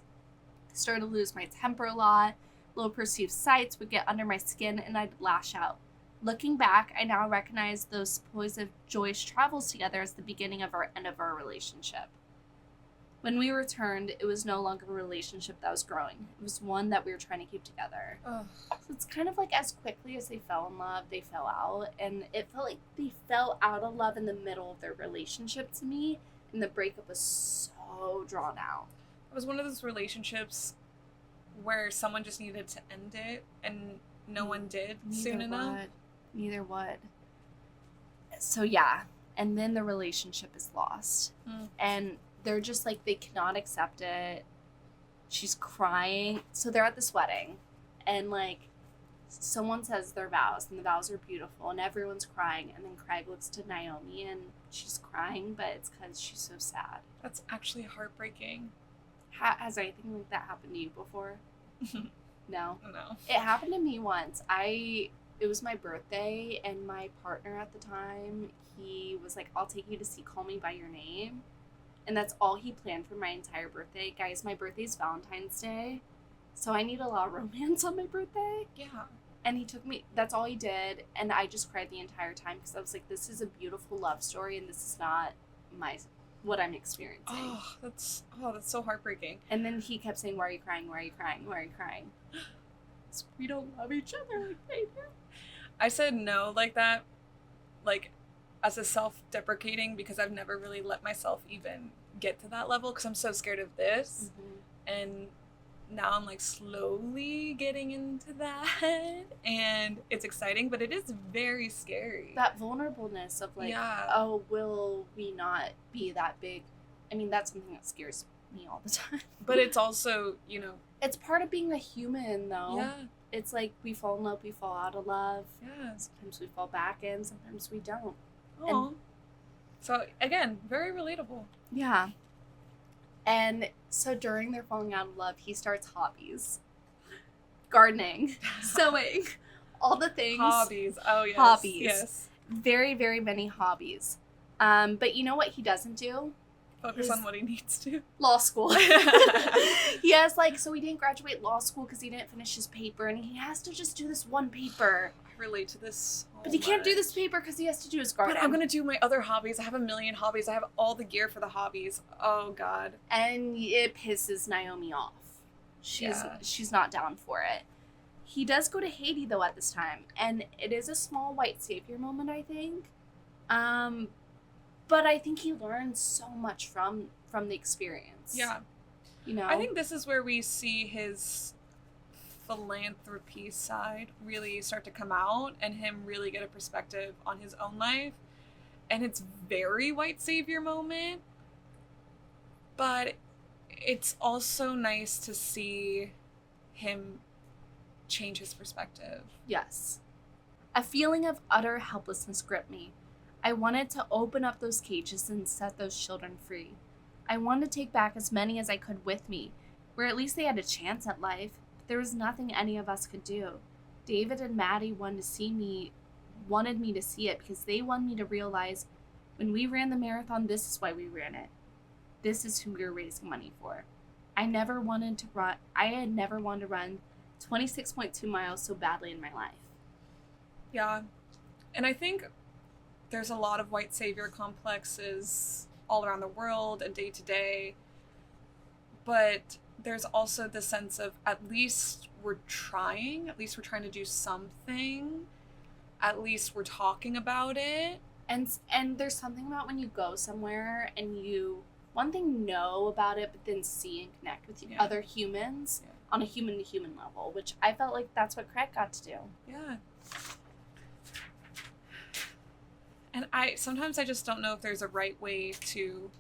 I started to lose my temper a lot. Low perceived sights would get under my skin and I'd lash out. Looking back, I now recognize those poised joyous travels together as the beginning of our end of our relationship. When we returned, it was no longer a relationship that was growing. It was one that we were trying to keep together. Ugh. So it's kind of like as quickly as they fell in love, they fell out. And it felt like they fell out of love in the middle of their relationship to me. And the breakup was so drawn out. It was one of those relationships where someone just needed to end it and no one did soon enough. Neither would. So yeah. And then the relationship is lost. And they're just like, they cannot accept it. She's crying. So they're at this wedding. And like, someone says their vows. And the vows are beautiful. And everyone's crying. And then Craig looks to Naomi and she's crying. But it's because she's so sad. That's actually heartbreaking. Has anything like that happened to you before? No. No. It happened to me once. It was my birthday, and my partner at the time, he was like, I'll take you to see Call Me By Your Name. And that's all he planned for my entire birthday. Guys, my birthday's Valentine's Day, so I need a lot of romance on my birthday. Yeah. And he took me, that's all he did, and I just cried the entire time because I was like, this is a beautiful love story, and this is not what I'm experiencing. That's so heartbreaking. And then he kept saying, why are you crying? Why are you crying? Why are you crying? We don't love each other like they do. I said no like that, like, as a self-deprecating, because I've never really let myself even get to that level because I'm so scared of this. Mm-hmm. And now I'm like slowly getting into that, and it's exciting, but it is very scary. That vulnerableness of like, Yeah. oh, will we not be that big? I mean, that's something that scares me all the time. But it's also, you know, It's part of being a human, though. yeah, It's like we fall in love, we fall out of love. yeah. Sometimes we fall back in, sometimes we don't. Aw. So again, very relatable. Yeah. And so during their falling out of love, he starts hobbies. Gardening, sewing, all the things. Hobbies. Oh yes. Hobbies. Yes. Very, very many hobbies. But you know what he doesn't do? Focus on what he needs to. Law school. He has so he didn't graduate law school because he didn't finish his paper, and he has to just do this one paper. I relate to this so But he can't do much. this paper because he has to do his garden. But I'm gonna do my other hobbies. I have a million hobbies. I have all the gear for the hobbies. Oh God. And it pisses Naomi off. Yeah. She's not down for it. He does go to Haiti though at this time, and it is a small white savior moment, I think. But I think he learns so much from the experience. Yeah. You know. I think this is where we see his philanthropy side really start to come out, and him really get a perspective on his own life. And it's very white savior moment, but it's also nice to see him change his perspective. Yes. A feeling of utter helplessness gripped me. I wanted to open up those cages and set those children free. I wanted to take back as many as I could with me, where at least they had a chance at life, but there was nothing any of us could do. David and Maddie wanted me to see it because they wanted me to realize when we ran the marathon, this is why we ran it. This is who we were raising money for. I had never wanted to run 26.2 miles so badly in my life. Yeah. And I think there's a lot of white savior complexes all around the world and day to day. But there's also the sense of at least we're trying to do something. At least we're talking about it. And there's something about when you go somewhere and you one thing know about it, but then see and connect with other humans on a human to human level, which I felt like that's what Craig got to do. Yeah. And sometimes I just don't know if there's a right way to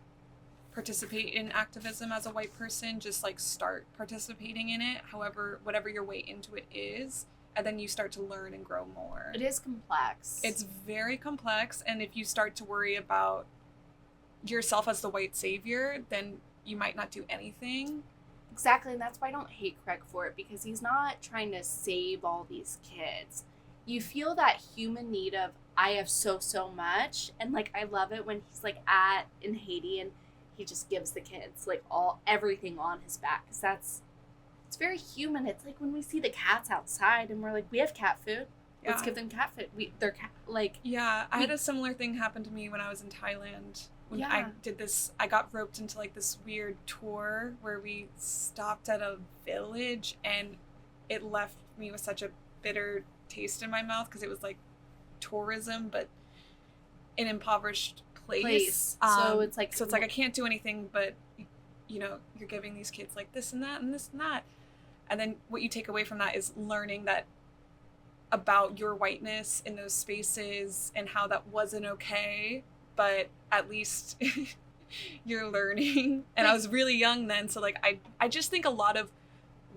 participate in activism as a white person. Just start participating in it, however, whatever your way into it is, and then you start to learn and grow more. It is complex. It's very complex, and if you start to worry about yourself as the white savior, then you might not do anything. Exactly, and that's why I don't hate Craig for it, because he's not trying to save all these kids. You feel that human need of, I have so much, and I love it when he's in Haiti and he just gives the kids everything on his back, because it's very human. It's like when we see the cats outside and we're like, we have cat food. Let's give them cat food. I had a similar thing happen to me when I was in Thailand. When I got roped into this weird tour where we stopped at a village, and it left me with such a bitter taste in my mouth because it was tourism, but an impoverished place. So it's like I can't do anything, but you're giving these kids this and that and this and that, and then what you take away from that is learning that about your whiteness in those spaces and how that wasn't okay, but at least you're learning. And I was really young then, so I just think a lot of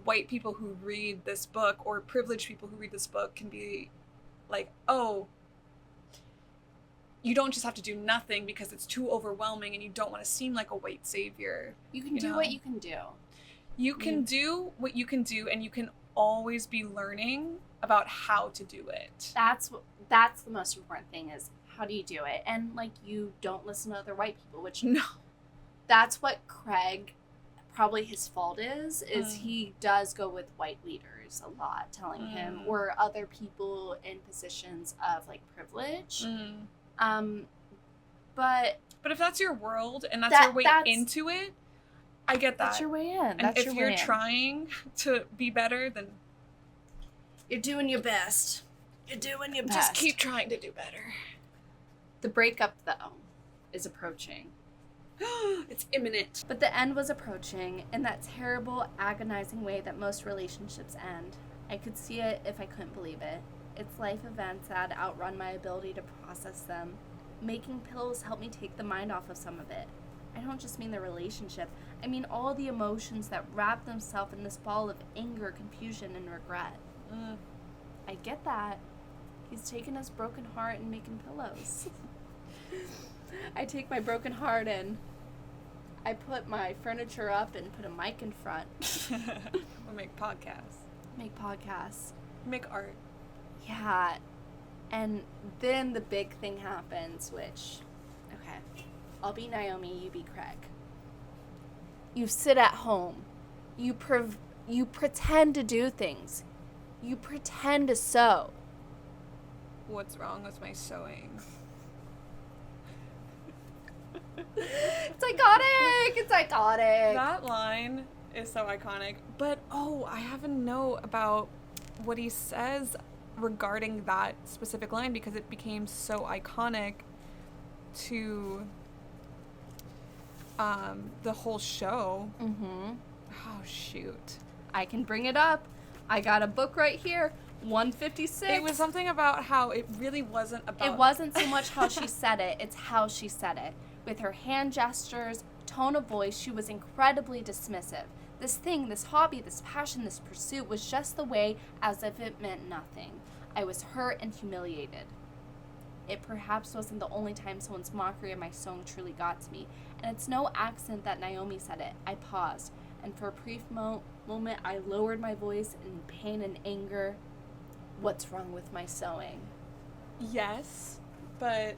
white people who read this book, or privileged people who read this book, can be oh, you don't just have to do nothing because it's too overwhelming and you don't want to seem like a white savior. You can do what you can do. You can do what you can do, and you can always be learning about how to do it. That's the most important thing, is how do you do it? And like, you don't listen to other white people, which No. that's what Craig, probably his fault is he does go with white leaders a lot, telling him, or other people in positions of like privilege. But if that's your world and that's your way into it, I get that. That's your way in. And if you're trying to be better, then you're doing your best. You're doing your best. Just keep trying to do better. The breakup, though, is approaching. It's imminent. But the end was approaching in that terrible, agonizing way that most relationships end. I could see it if I couldn't believe it. It's life events that had outrun my ability to process them. Making pills helped me take the mind off of some of it. I don't just mean the relationship. I mean all the emotions that wrap themselves in this ball of anger, confusion, and regret. I get that. He's taking his broken heart and making pillows. I take my broken heart and I put my furniture up and put a mic in front. We'll make podcasts. Make art. Yeah. And then the big thing happens, which, okay, I'll be Naomi, you be Craig. You sit at home. You pretend to do things. You pretend to sew. What's wrong with my sewing? It's iconic. That line is so iconic. But, I have a note about what he says regarding that specific line, because it became so iconic to the whole show. Oh, shoot. I can bring it up. I got a book right here. 156. It was something about how it really wasn't about... It wasn't so much how she said it, it's how she said it. With her hand gestures, tone of voice, she was incredibly dismissive. This thing, this hobby, this passion, this pursuit was just the way as if it meant nothing. I was hurt and humiliated. It perhaps wasn't the only time someone's mockery of my sewing truly got to me, and it's no accident that Naomi said it. I paused, and for a brief moment I lowered my voice in pain and anger. What's wrong with my sewing? Yes, but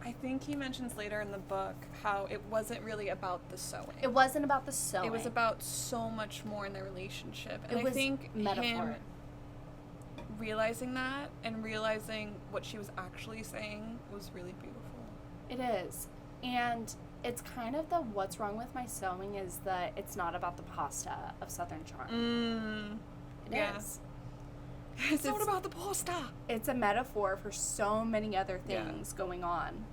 I think he mentions later in the book how it wasn't really about the sewing. It wasn't about the sewing. It was about so much more in their relationship. And it was I think metaphor. Him realizing that and realizing what she was actually saying was really beautiful. It is. And it's kind of the what's wrong with my sewing is that it's not about the pasta of Southern Charm. It is. It's not about the pasta. It's a metaphor for so many other things going on.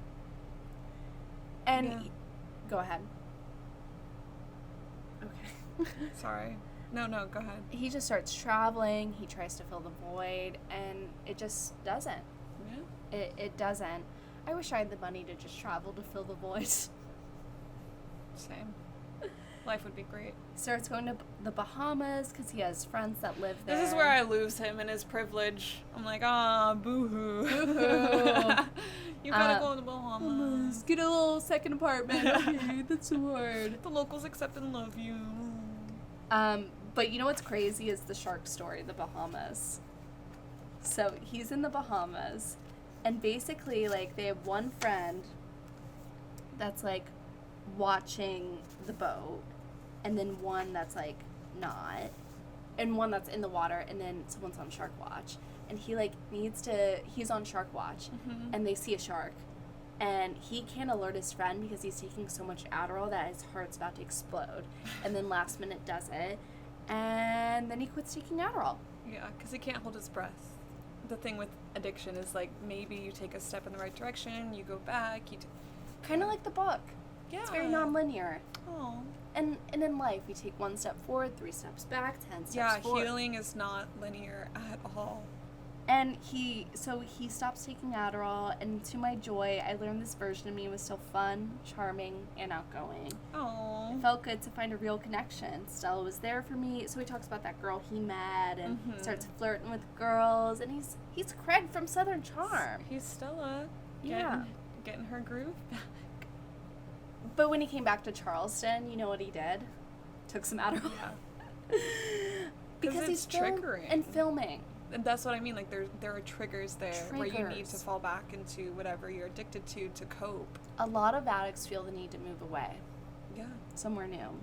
And go ahead. Okay. Sorry. No, go ahead. He just starts traveling. He tries to fill the void, and it just doesn't. Yeah. It doesn't. I wish I had the money to just travel to fill the void. Same. Life would be great. He starts going to the Bahamas because he has friends that live there. This is where I lose him and his privilege. I'm like, boo-hoo. Boo-hoo. You gotta go to the Bahamas. Get a little second apartment. Okay, that's the word. The locals accept and love you. But you know what's crazy is the shark story, the Bahamas. So he's in the Bahamas, and basically, like, they have one friend that's, like, watching the boat, and then one that's, like, not, and one that's in the water, and then someone's on shark watch. And he, like, he's on shark watch, and they see a shark, and he can't alert his friend because he's taking so much Adderall that his heart's about to explode. And then last minute does it, and then he quits taking Adderall. Yeah, because he can't hold his breath. The thing with addiction is, like, maybe you take a step in the right direction, you go back, kind of like the book. Yeah. It's very non-linear. Oh. And in life, we take 1 step forward, 3 steps back, 10 steps forward. Yeah, healing is not linear at all. And he stops taking Adderall, and to my joy, I learned this version of me was still fun, charming, and outgoing. Oh. It felt good to find a real connection. Stella was there for me, so he talks about that girl he met, and starts flirting with girls, and he's Craig from Southern Charm. He's Stella. Yeah. Getting her groove back. But when he came back to Charleston, you know what he did? Took some Adderall. Yeah. Because he's triggering. and filming. And that's what I mean. Like there are triggers there where you need to Triggers. fall back into whatever you're addicted to cope. A lot of addicts feel the need to move away, Yeah. somewhere new.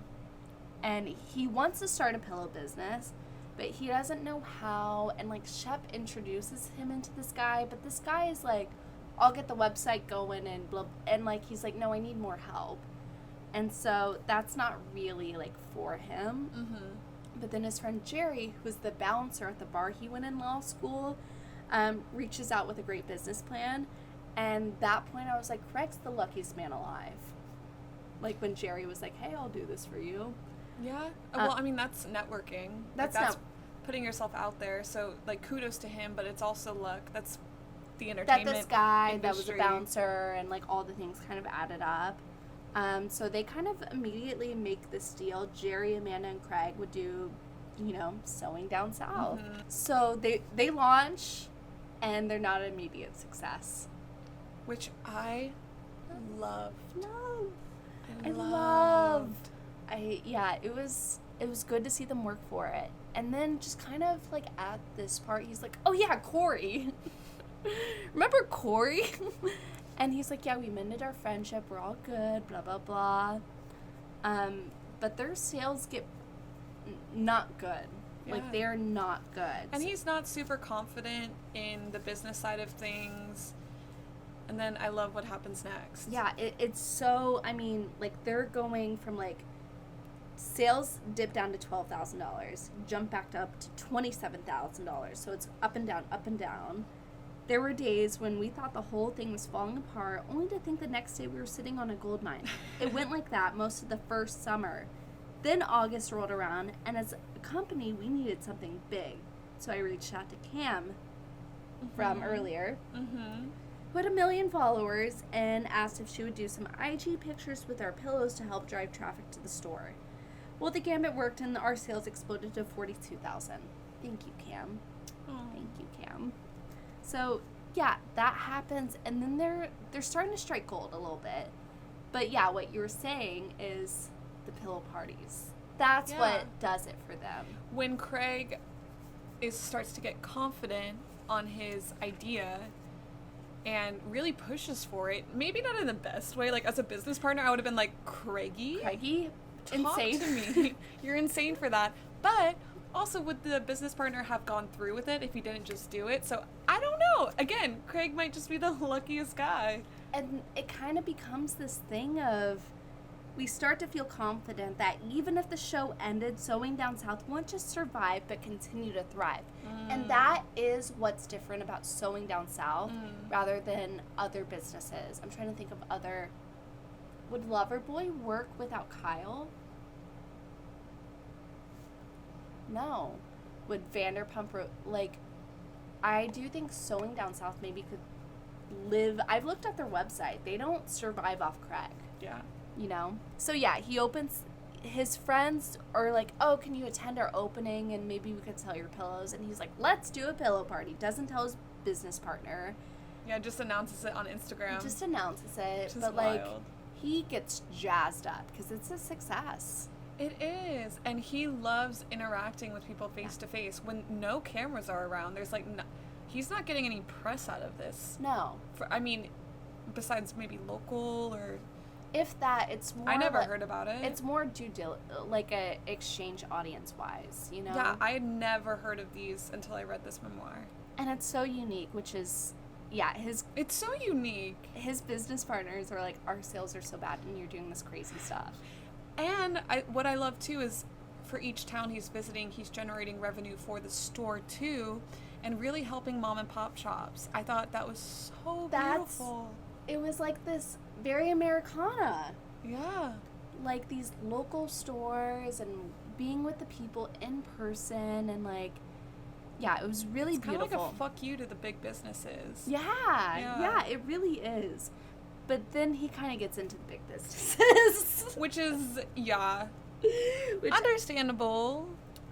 And he wants to start a pillow business, but he doesn't know how. And like Shep introduces him into this guy, but this guy is like, I'll get the website going and blah. And like he's like, no, I need more help. And so that's not really like for him. Mm-hmm. But then his friend Jerry, who's the bouncer at the bar he went in law school, reaches out with a great business plan. And that point I was like, Craig's the luckiest man alive. Like when Jerry was like, hey, I'll do this for you. Yeah. Well, I mean, that's networking. That's putting yourself out there. So, like, kudos to him, but it's also luck. That's the that entertainment this guy industry. that was a bouncer and like all the things kind of added up. So they kind of immediately make this deal. Jerry, Amanda, and Craig would do, you know, Sewing Down South. Mhm. So they launch, and they're not an immediate success. Which I loved. No, I loved. It was good to see them work for it. And then just kind of like at this part, he's like, oh yeah, Corey. Remember Corey? And he's like, yeah, we mended our friendship. We're all good, blah, blah, blah. But their sales get not good. Yeah. Like, they're not good. And he's not super confident in the business side of things. And then I love what happens next. Yeah, it's so, I mean, like, they're going from, like, sales dip down to $12,000, jump back up to $27,000. So it's up and down, up and down. There were days when we thought the whole thing was falling apart, only to think the next day we were sitting on a gold mine. It went like that most of the first summer. Then August rolled around, and as a company, we needed something big. So I reached out to Cam from earlier, Mm-hmm. who had 1 million followers, and asked if she would do some IG pictures with our pillows to help drive traffic to the store. Well, the gambit worked, and our sales exploded to $42,000. Thank you, Cam. Thank you, Cam. So, yeah, that happens, and then they're starting to strike gold a little bit. But, yeah, what you were saying is the pillow parties. That's what does it for them. When Craig starts to get confident on his idea and really pushes for it, maybe not in the best way. Like, as a business partner, I would have been like, Craigie, talk insane. to me. You're insane for that. But also, would the business partner have gone through with it if he didn't just do it? So, I don't know. Again, Craig might just be the luckiest guy. And it kind of becomes this thing of, we start to feel confident that even if the show ended, Sewing Down South won't just survive but continue to thrive. And that is what's different about Sewing Down South rather than other businesses. I'm trying to think of other. Would Loverboy work without Kyle? No. Would Vanderpump I do think Sewing Down South maybe could live. I've looked at their website. They don't survive off Craig. Yeah. You know? So yeah, he opens, his friends are like, oh, can you attend our opening and maybe we could sell your pillows? And he's like, let's do a pillow party. Doesn't tell his business partner. Yeah, just announces it on Instagram. He just announces it. Which is But wild. he gets jazzed up because it's a success. It is. And he loves interacting with people face to face when no cameras are around. There's like, he's not getting any press out of this. No. Besides maybe local or... If that, it's more. I never heard about it. It's more like a exchange audience wise, you know. Yeah, I had never heard of these until I read this memoir. And it's so unique, which is, yeah, It's so unique. his business partners are like, our sales are so bad, and you're doing this crazy stuff. And what I love too is for each town he's visiting, he's generating revenue for the store too, and really helping mom and pop shops. I thought that was so beautiful. It was like this very Americana. Yeah. Like these local stores and being with the people in person and like, yeah, it was really It's kind of beautiful. like a fuck you to the big businesses. Yeah, it really is. But then he kind of gets into the big businesses. Which is, Which understandable.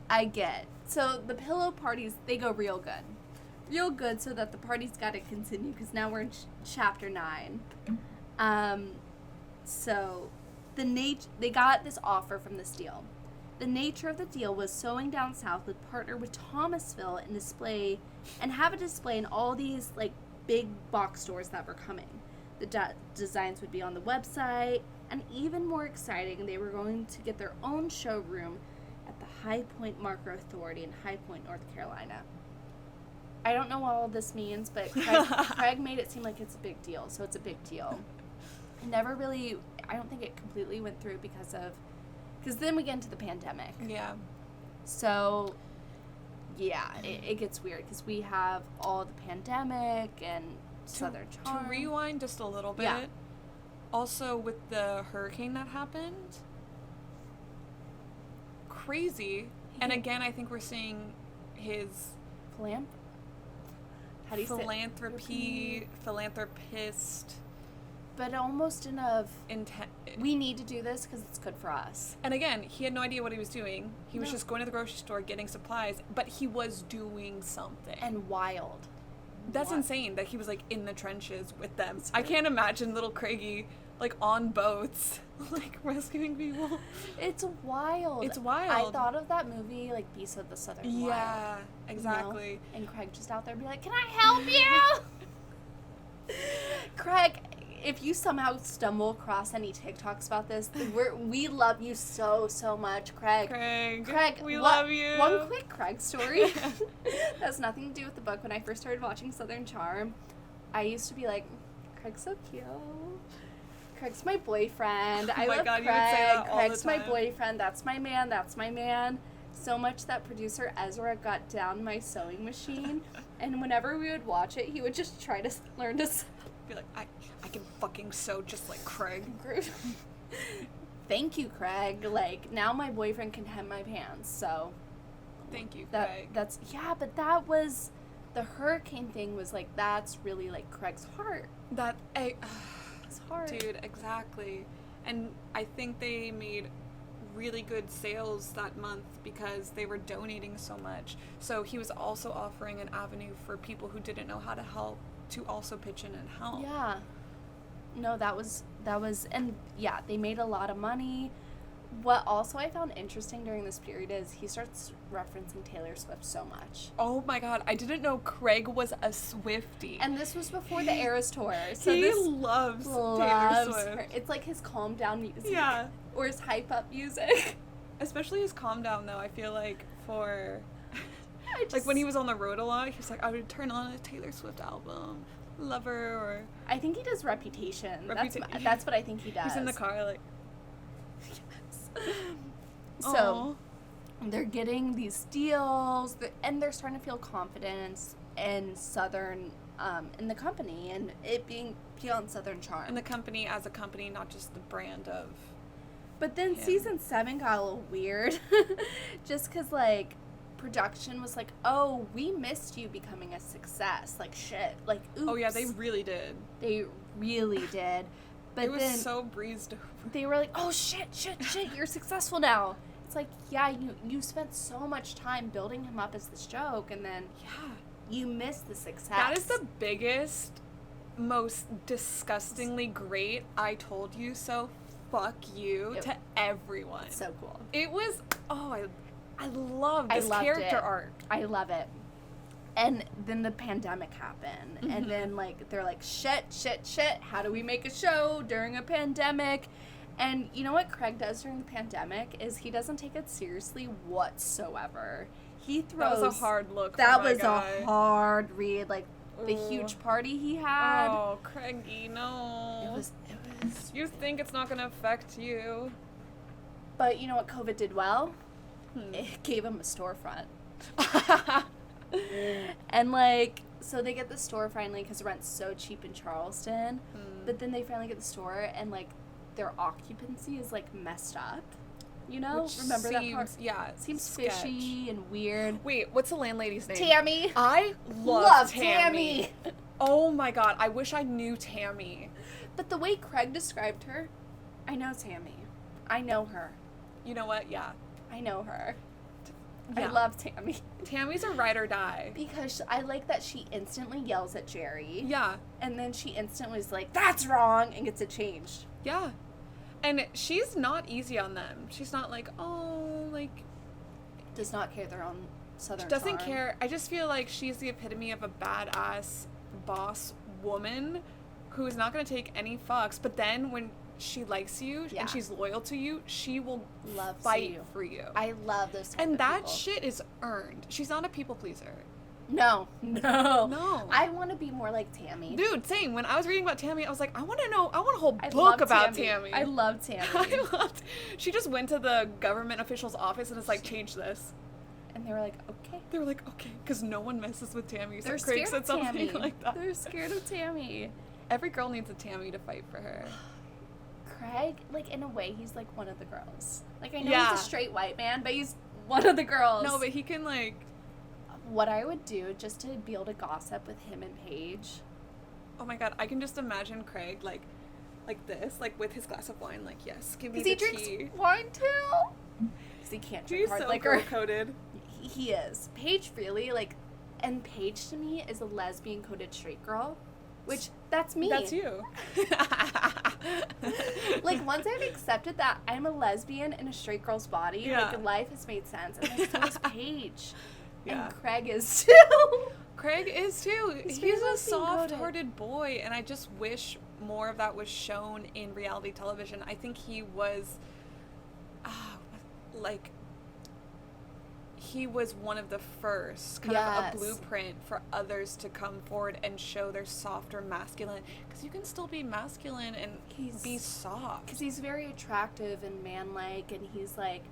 I get. So the pillow parties, they go real good. Real good so that the party's got to continue because now we're in chapter 9. So they got this offer from this deal. The nature of the deal was Sewing Down South would partner with Thomasville and have a display in all these like big box stores that were coming. The designs would be on the website, and even more exciting, they were going to get their own showroom at the High Point Marker Authority in High Point, North Carolina. I don't know what all this means, but Craig made it seem like it's a big deal, so it's a big deal. It never really, I don't think it completely went through because then we get into the pandemic. Yeah. So, yeah, it gets weird because we have all the pandemic and Southern Charm. To rewind just a little bit, Yeah. also with the hurricane that happened, crazy. And again, I think we're seeing his How do you say philanthropist. But almost in a, Intent. we need to do this because it's good for us. And again, he had no idea what he was doing. He was No. just going to the grocery store, getting supplies, but he was doing something. And wild. That's insane that he was like in the trenches with them. I can't imagine little Craigie like on boats, like rescuing people. It's wild. It's wild. I thought of that movie, like Beasts of the Southern Wild. Yeah, you know? exactly. And Craig just out there be like, "Can I help you?" Craig, if you somehow stumble across any TikToks about this, we love you so much, Craig. Craig, we love you. One quick Craig story that has nothing to do with the book. When I first started watching Southern Charm, I used to be like, Craig's so cute. Craig's my boyfriend. I love God, Craig. you would say that all the Craig's my time. boyfriend. That's my man. That's my man. So much that producer Ezra got down my sewing machine, and whenever we would watch it, he would just try to learn to sew. Be like, I can fucking sew just like Craig. Thank you, Craig. Like, now my boyfriend can hem my pants, so Thank you, that Craig. that's yeah, but that was the hurricane thing was like that's really like Craig's heart. His heart. Dude, exactly. And I think they made really good sales that month because they were donating so much. So he was also offering an avenue for people who didn't know how to help to also pitch in and help. Yeah. No, that was and yeah, they made a lot of money. What also I found interesting during this period is he starts referencing Taylor Swift so much. Oh my god, I didn't know Craig was a Swiftie. And this was before the Eras tour. So he this loves Taylor loves Swift. her. It's like his calm down music. Yeah. Or his hype up music. Especially his calm down though, I feel like for Just, like when he was on the road a lot, he was like, I would turn on a Taylor Swift album. Love her, or I think he does Reputation. Reputa- That's what I think he does. he's in the car like, So they're getting these deals, and they're starting to feel confidence in Southern, in the company, and it being beyond Southern Charm. and the company as a company, not just the brand of. But then him. season 7 got a little weird, just because like production was like, oh, we missed you becoming a success, like shit, like oops. Oh yeah, they really did. They really did. But It was then so breezed over. they were like, oh shit, you're successful now. It's like, yeah, you spent so much time building him up as this joke, and then Yeah. you missed the success. That is the biggest, most disgustingly great I told you so fuck you Yep. to everyone. so cool. It was, I love this loved character it. arc. I love it. And then the pandemic happened, and then like they're like, shit, how do we make a show during a pandemic? And you know what Craig does during the pandemic is he doesn't take it seriously whatsoever. He throws. That was a hard look. That for my was guy. a hard read. Like the Ooh. huge party he had. Oh, Craigie, no. It was. You think it's not gonna affect you? But you know what COVID did well? Hmm. It gave him a storefront. And like, so they get the store finally because rent's so cheap in Charleston. But then they finally get the store, and like their occupancy is like messed up. You know, Which remember that part? seems- Yeah, Seems sketch. fishy and weird. Wait, what's the landlady's name? Tammy. I Love Tammy. Oh my god, I wish I knew Tammy. But the way Craig described her, I know Tammy. I know her. You know what? Yeah. I know her. Yeah. I love Tammy. Tammy's a ride or die. Because I like that she instantly yells at Jerry. Yeah. And then she instantly is like, that's wrong, and gets it changed. Yeah. And she's not easy on them. She's not like, oh, like... Does not care their own southern doesn't charm. care. I just feel like she's the epitome of a badass boss woman who is not going to take any fucks. But then when she likes you Yeah. and she's loyal to you, she will Loves fight you. for you. I love those type And of that people. shit is earned. She's not a people pleaser. No. No. I want to be more like Tammy. Dude, same. When I was reading about Tammy, I was like, I want to know. I want a whole I book love about Tammy. I love Tammy. I loved. She just went to the government official's office and was like, change this. And they were like, okay. They were like, okay, because no one messes with Tammy. So They're Craig scared said of something Tammy. like that. They're scared of Tammy. Every girl needs a Tammy to fight for her. Craig, like, in a way, he's like one of the girls. Like, I know Yeah. he's a straight white man, but he's one of the girls. No, but he can like. What I would do just to be able to gossip with him and Paige. Oh my god, I can just imagine Craig like this, like with his glass of wine, like yes, give me Because the he drinks tea. wine too. Because he can't drink He's hard so liquor. girl-coded. He is. Paige really, like, and Paige to me is a lesbian coded straight girl, which that's me. That's you. Like, once I've accepted that I'm a lesbian in a straight girl's body, Yeah. like, life has made sense. And then so is Paige. Yeah. And Craig is too. Craig is too. He's He's very a lesbian-coded. soft-hearted boy, and I just wish more of that was shown in reality television. I think he was, like, he was one of the first, kind of Yes. a blueprint for others to come forward and show their softer masculine. Because you can still be masculine and He's- be soft. Because he's very attractive and man-like, and he's like,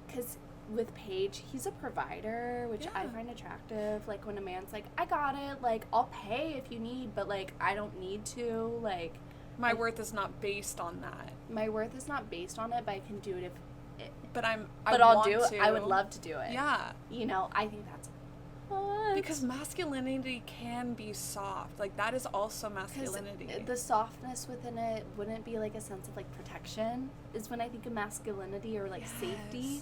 because with Paige, he's a provider, which I Yeah. find attractive. Like, when a man's like, I got it, like, I'll pay if you need, but, like, I don't need to, like, My worth is not based on that. my worth is not based on it, but I can do it if, But I'll do it. I would love to do it. Yeah. You know, I think that's what? Because masculinity can be soft. Like, that is also 'Cause masculinity. the softness within it wouldn't be like a sense of like protection is when I think of masculinity or like safety.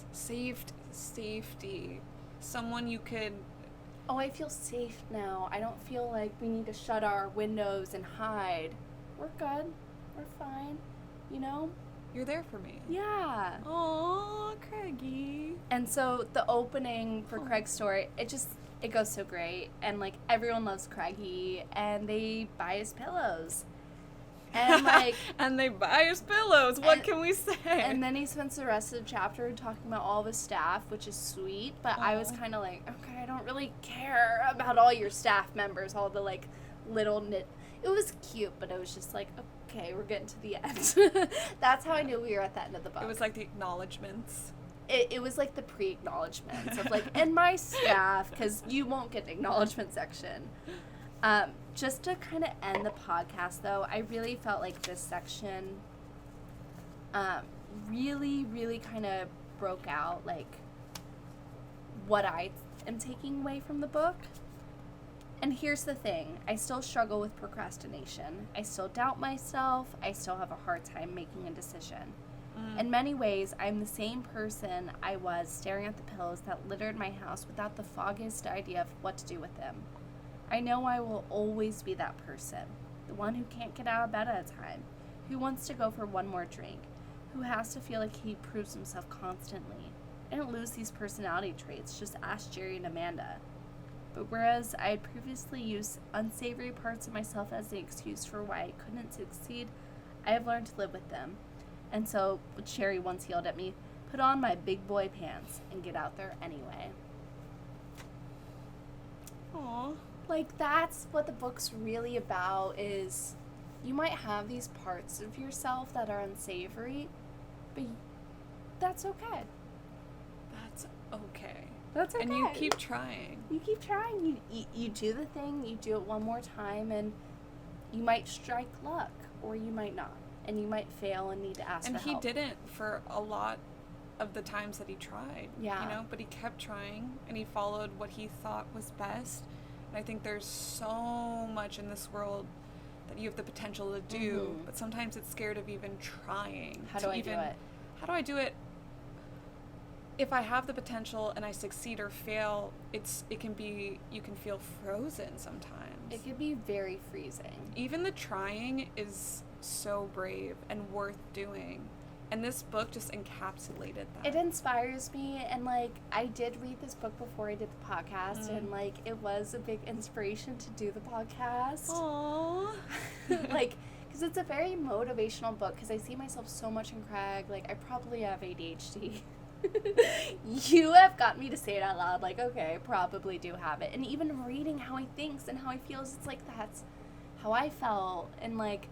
Safety. Someone you could. Oh, I feel safe now. I don't feel like we need to shut our windows and hide. We're good. We're fine. You know? You're there for me. Yeah. Aww, Craigie. And so the opening for Oh. Craig's story, it goes so great. And like everyone loves Craigie and they buy his pillows. And like and they buy us pillows. What And- can we say? and then he spends the rest of the chapter talking about all of his staff, which is sweet, but I was Aw. kind of like, okay, I don't really care about all your staff members, all the like little knit. It was cute, but it was just like, okay, we're getting to the end. That's how I knew we were at the end of the book. It was like the acknowledgments. It was like the pre-acknowledgements of like, and my staff, because you won't get the acknowledgement section. Just to kind of end the podcast, though, I really felt like this section really, really kind of broke out, like, what I am taking away from the book. And here's the thing. I still struggle with procrastination. I still doubt myself. I still have a hard time making a decision. In many ways, I'm the same person I was staring at the pillows that littered my house without the foggiest idea of what to do with them. I know I will always be that person, the one who can't get out of bed at a time, who wants to go for one more drink, who has to feel like he proves himself constantly. I didn't lose these personality traits, just ask Jerry and Amanda. But whereas I had previously used unsavory parts of myself as the excuse for why I couldn't succeed, I have learned to live with them. And so, Cherry once yelled at me, put on my big boy pants and get out there anyway. Aww. Like, that's what the book's really about, is you might have these parts of yourself that are unsavory, but that's okay. That's okay. That's okay. And you keep trying. You keep trying. You do the thing, you do it one more time, and you might strike luck, or you might not. And you might fail and need to ask And for he help. didn't for a lot of the times that he tried. Yeah. You know, but he kept trying and he followed what he thought was best. And I think there's so much in this world that you have the potential to do, Mhm. but sometimes it's scared of even trying. How do I do it? How do I do it? If I have the potential and I succeed or fail, you can feel frozen sometimes. It could be very freezing. Even the trying is so brave and worth doing. And this book just encapsulated that. It inspires me, and like I did read this book before I did the podcast, and like it was a big inspiration to do the podcast. Aww. Like, because it's a very motivational book, because I see myself so much in Craig. Like, I probably have ADHD. You have got me to say it out loud, like, okay, I probably do have it. And even reading how he thinks and how he feels, it's like, that's how I felt. And like,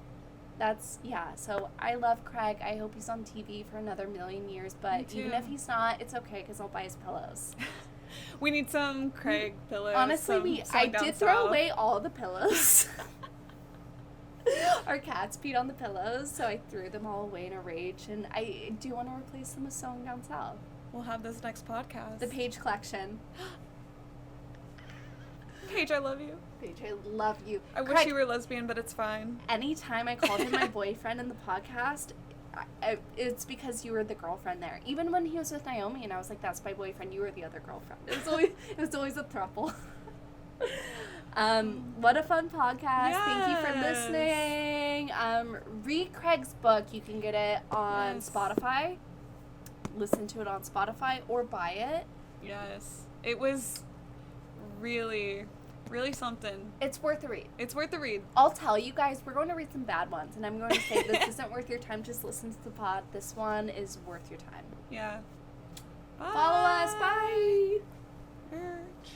that's, yeah, so I love Craig. I hope he's on TV for another million years, but even if he's not, it's okay, because I'll buy his pillows. We need some Craig pillows. Honestly, I did throw away all the pillows. Our cats peed on the pillows, so I threw them all away in a rage, and I do want to replace them with Sewing Down South. We'll have this next podcast. The Paige collection. Paige, I love you. Paige, I love you. I wish you were lesbian, but it's fine. Anytime I called him my boyfriend in the podcast, it's because you were the girlfriend there. Even when he was with Naomi, and I was like, "That's my boyfriend. You were the other girlfriend." It was always a throuple. What a fun podcast. Yes. Thank you for listening. Read Craig's book. You can get it on Spotify. Listen to it on Spotify or buy it. Yes. It was really, really something. It's worth a read. It's worth a read. I'll tell you guys, we're going to read some bad ones, and I'm going to say this isn't worth your time. Just listen to the pod. This one is worth your time. Yeah. Bye. Follow us. Bye. Merch.